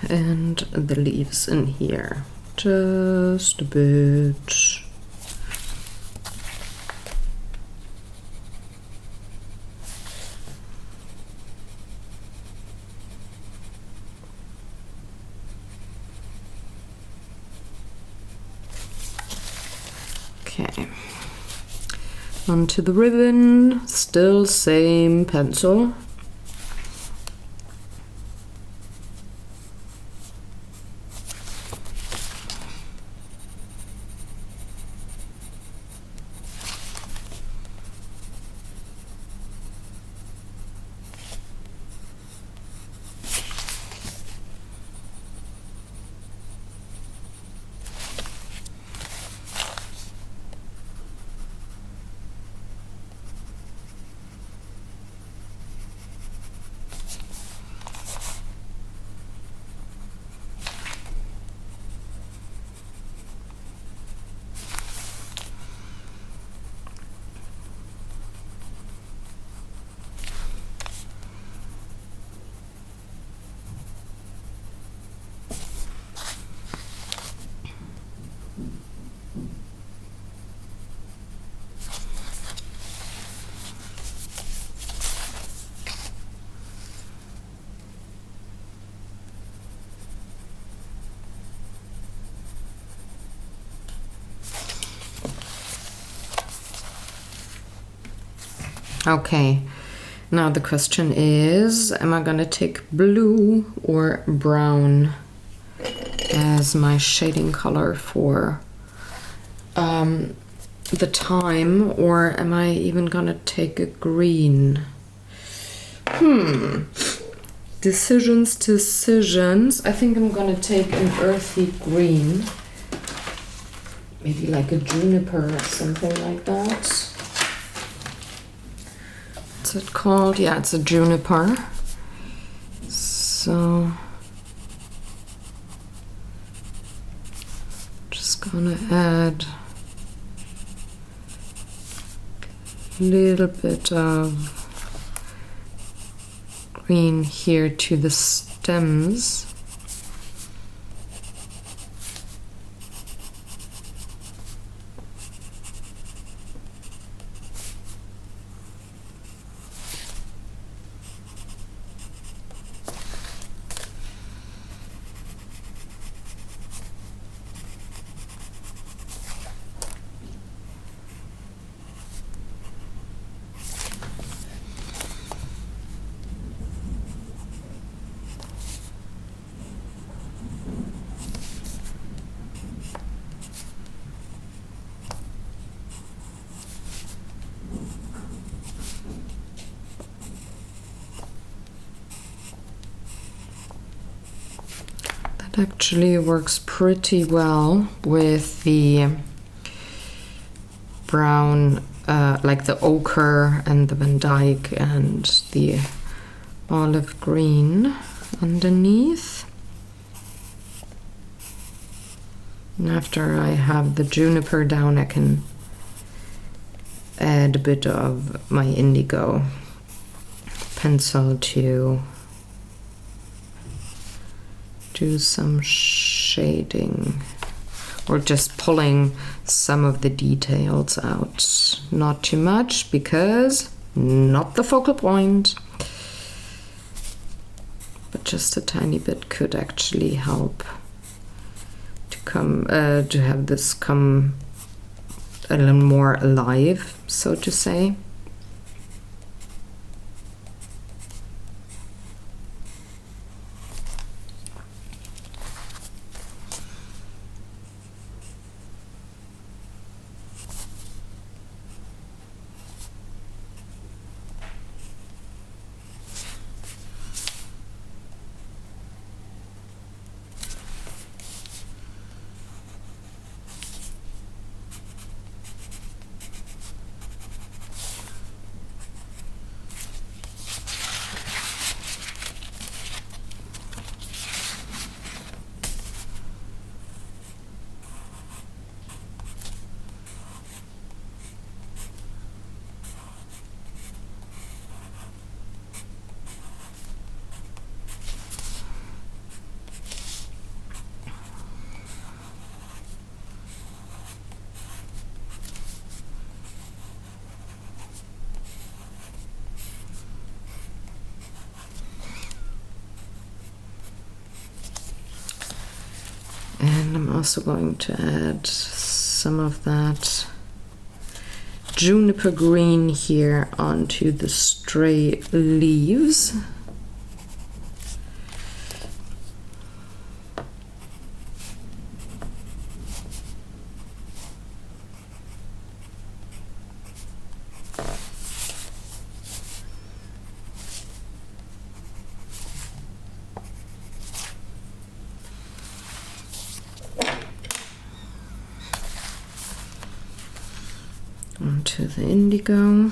And the leaves in here, just a bit. Okay, onto the ribbon, still same pencil. Okay, now the question is, am I gonna take blue or brown as my shading color for the thyme, or am I even gonna take a green? Decisions. I think I'm gonna take an earthy green. Maybe like a juniper or something like that. What's it called? Yeah, it's a juniper. So just gonna add a little bit of green here to the stems. Actually works pretty well with the brown, like the ochre and the Van Dyke and the olive green underneath. And after I have the juniper down, I can add a bit of my indigo pencil to do some shading, or just pulling some of the details out. Not too much, because not the focal point, but just a tiny bit could actually help to come to have this come a little more alive, so to say. And I'm also going to add some of that juniper green here onto the stray leaves. Onto the indigo.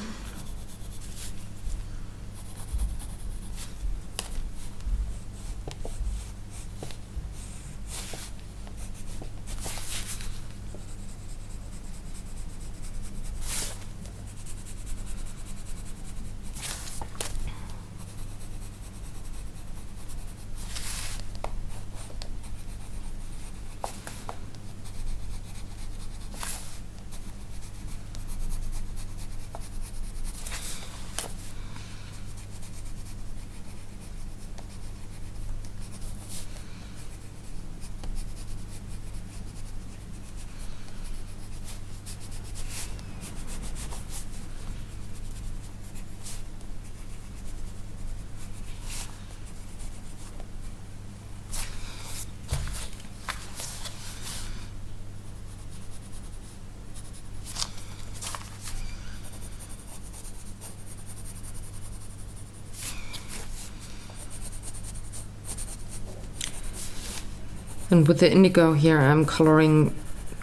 And with the indigo here, I'm coloring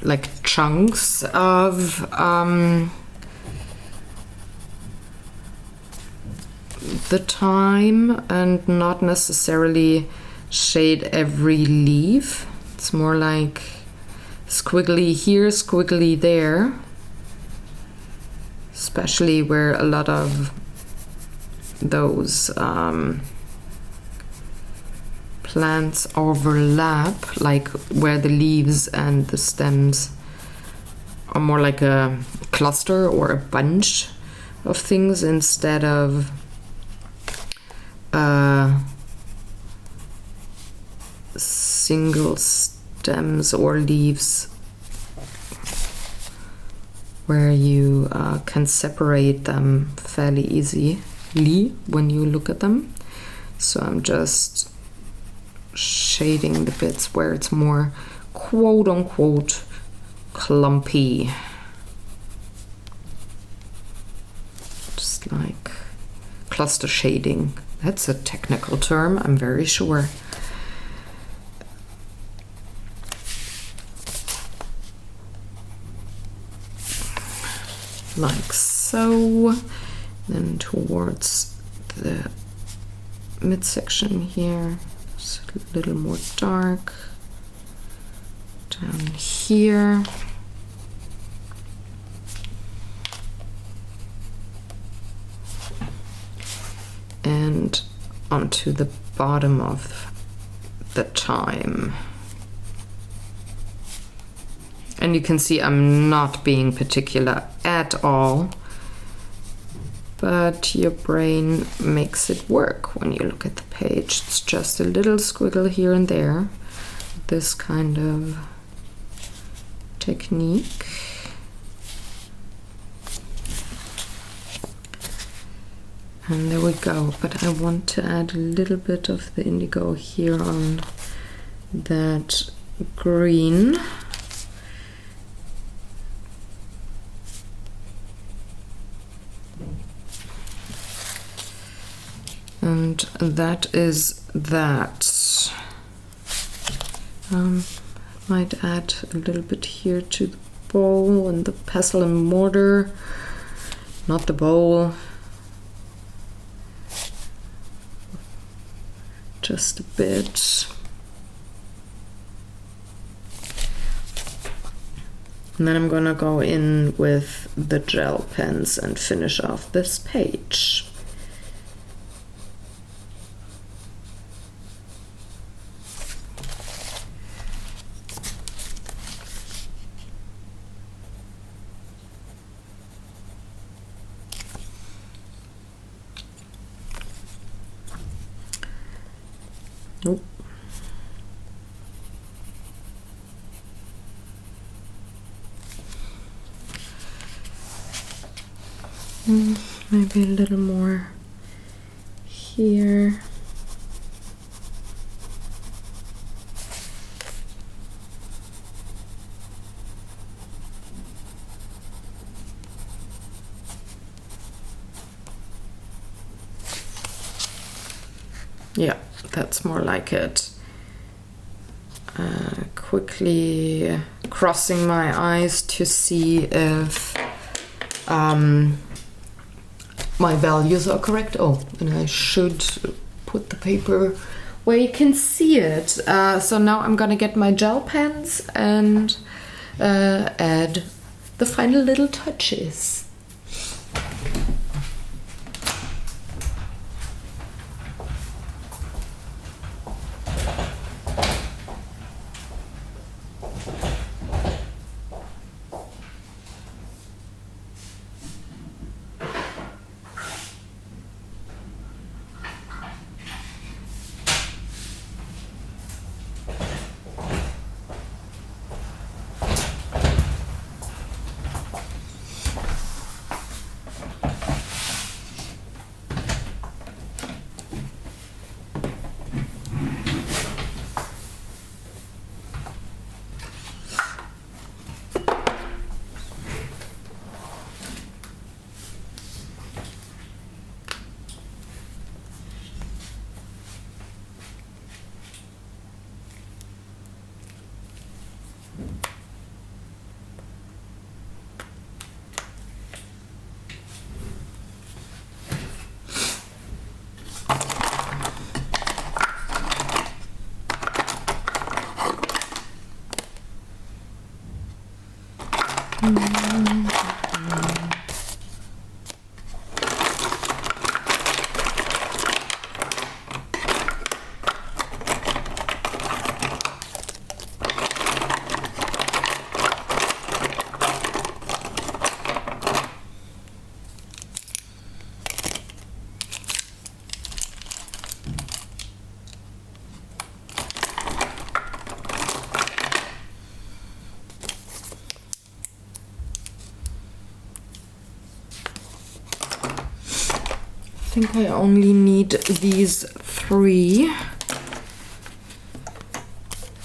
like chunks of the thyme and not necessarily shade every leaf. It's more like squiggly here, squiggly there, especially where a lot of those plants overlap, like where the leaves and the stems are more like a cluster or a bunch of things instead of single stems or leaves where you can separate them fairly easily when you look at them. So I'm just shading the bits where it's more quote-unquote clumpy. Just like cluster shading. That's a technical term, I'm very sure. Like so. Then towards the midsection here, it's a little more dark. Down here. And onto the bottom of the thyme. And you can see I'm not being particular at all, but your brain makes it work when you look at the page. It's just a little squiggle here and there. This kind of technique. And there we go, but I want to add a little bit of the indigo here on that green. And that is that. Might add a little bit here to the bowl and the pestle and mortar, not the bowl. Just a bit. And then I'm gonna go in with the gel pens and finish off this page. Nope. Maybe a little more here. Yeah, that's more like it. Quickly crossing my eyes to see if my values are correct. Oh, and I should put the paper where you can see it. So now I'm gonna get my gel pens and add the final little touches. I think I only need these 3.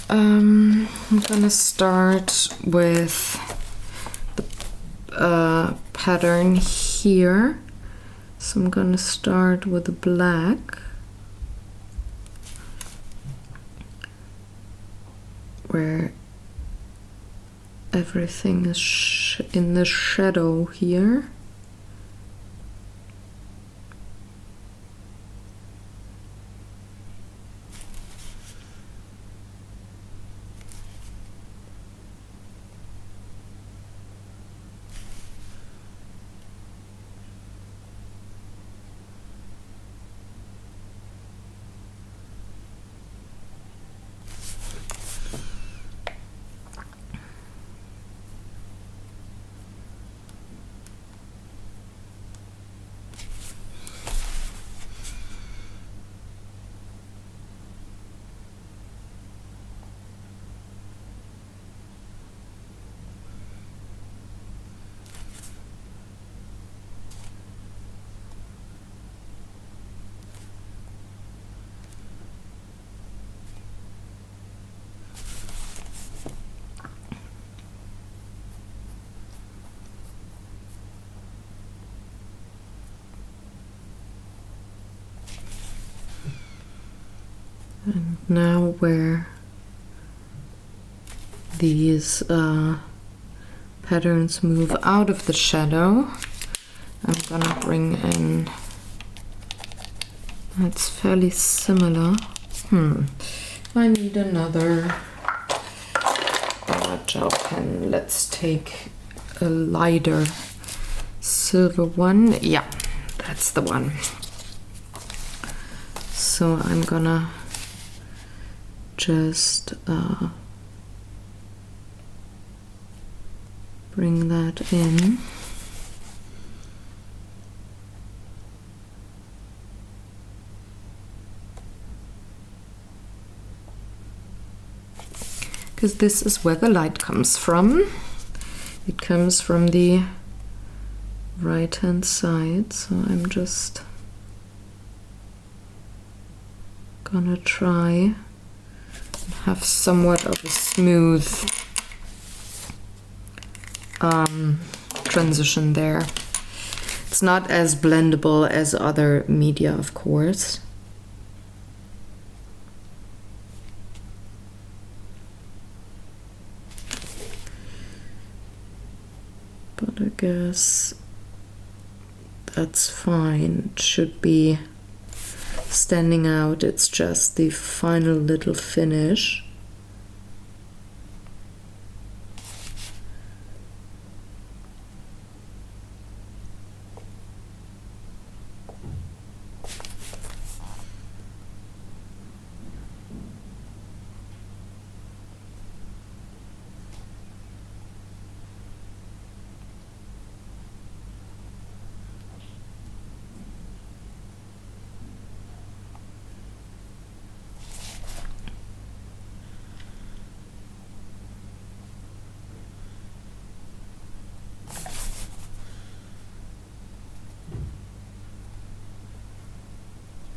I'm gonna start with the pattern here. So I'm gonna start with the black, where everything is in the shadow here. And now where these patterns move out of the shadow, I'm gonna bring in, it's fairly similar. I need another gel pen. Let's take a lighter silver one. Yeah, that's the one. So I'm gonna just bring that in. Because this is where the light comes from. It comes from the right hand side, so I'm just gonna try and have somewhat of a smooth transition there. It's not as blendable as other media, of course. But I guess that's fine. It should be standing out. It's just the final little finish.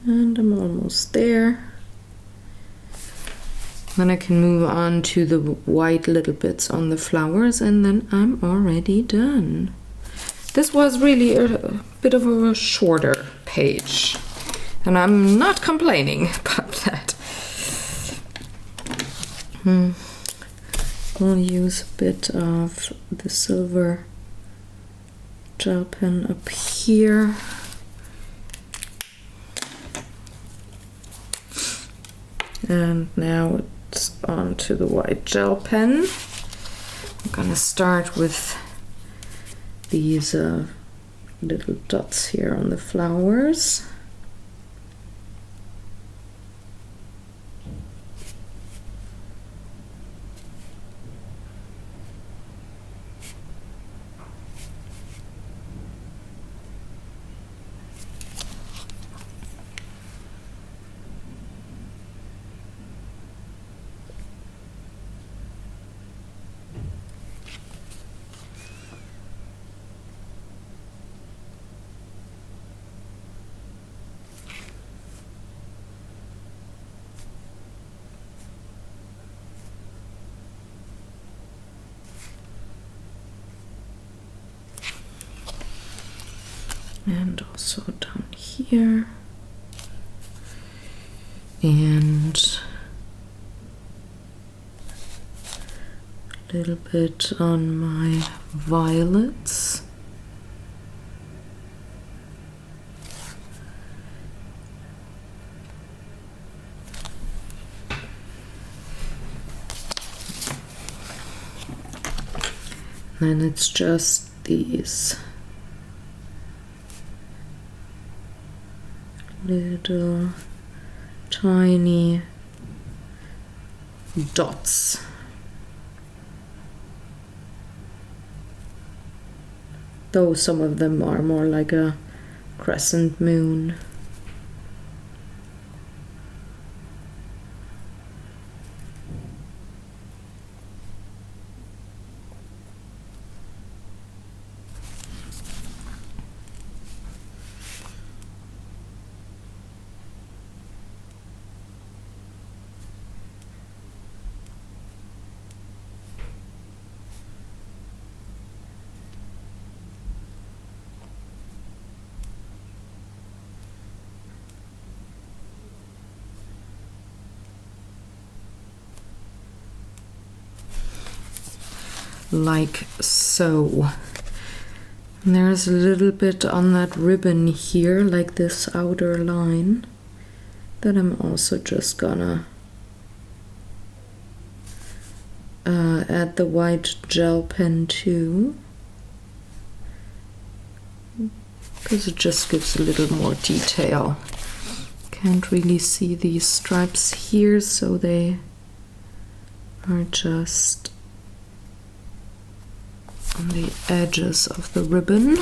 And I'm almost there. Then I can move on to the white little bits on the flowers, and then I'm already done. This was really a bit of a shorter page, and I'm not complaining about that. I'll use a bit of the silver gel pen up here. And now it's on to the white gel pen. I'm gonna start with these little dots here on the flowers. And also down here, and a little bit on my violets. And it's just these little tiny dots. Though some of them are more like a crescent moon. Like so. And there's a little bit on that ribbon here, like this outer line, that I'm also just gonna add the white gel pen to, because it just gives a little more detail. Can't really see these stripes here, so they are just on the edges of the ribbon.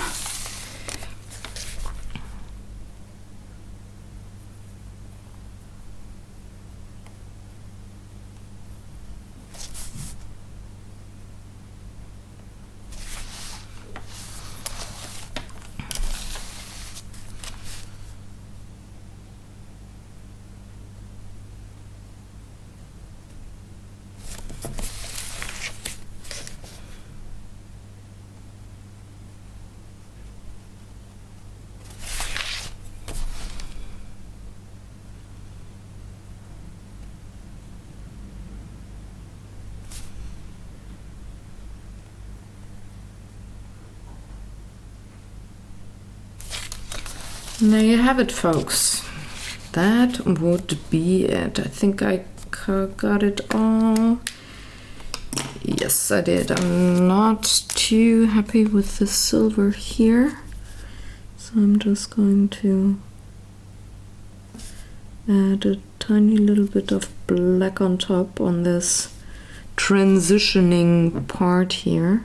And there you have it, folks. That would be it. I think I got it all. Yes, I did. I'm not too happy with the silver here, so I'm just going to add a tiny little bit of black on top on this transitioning part here.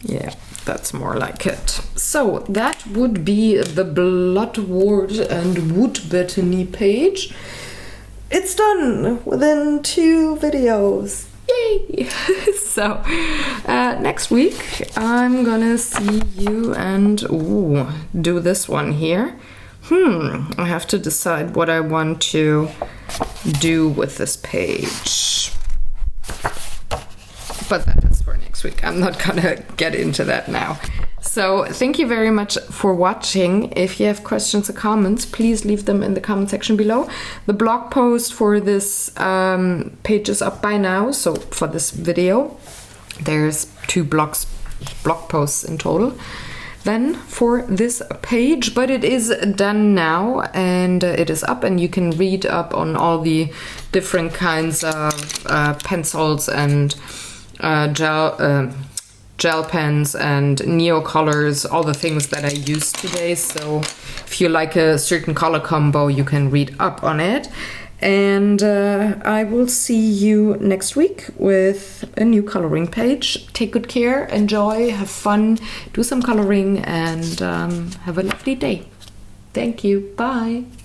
Yeah, that's more like it. So that would be the Bloodwort and Wood Betony page. It's done within 2 videos. Yay! So next week I'm gonna see you and do this one here. I have to decide what I want to do with this page. But that is for next week. I'm not gonna get into that now. So thank you very much for watching. If you have questions or comments, please leave them in the comment section below. The blog post for this page is up by now. So for this video, there's 2 blog posts in total. Then for this page, but it is done now and it is up, and you can read up on all the different kinds of pencils and gel pens and neo colors, all the things that I used today. So if you like a certain color combo, you can read up on it. And I will see you next week with a new coloring page. Take good care, enjoy, have fun, do some coloring, and have a lovely day. Thank you. Bye.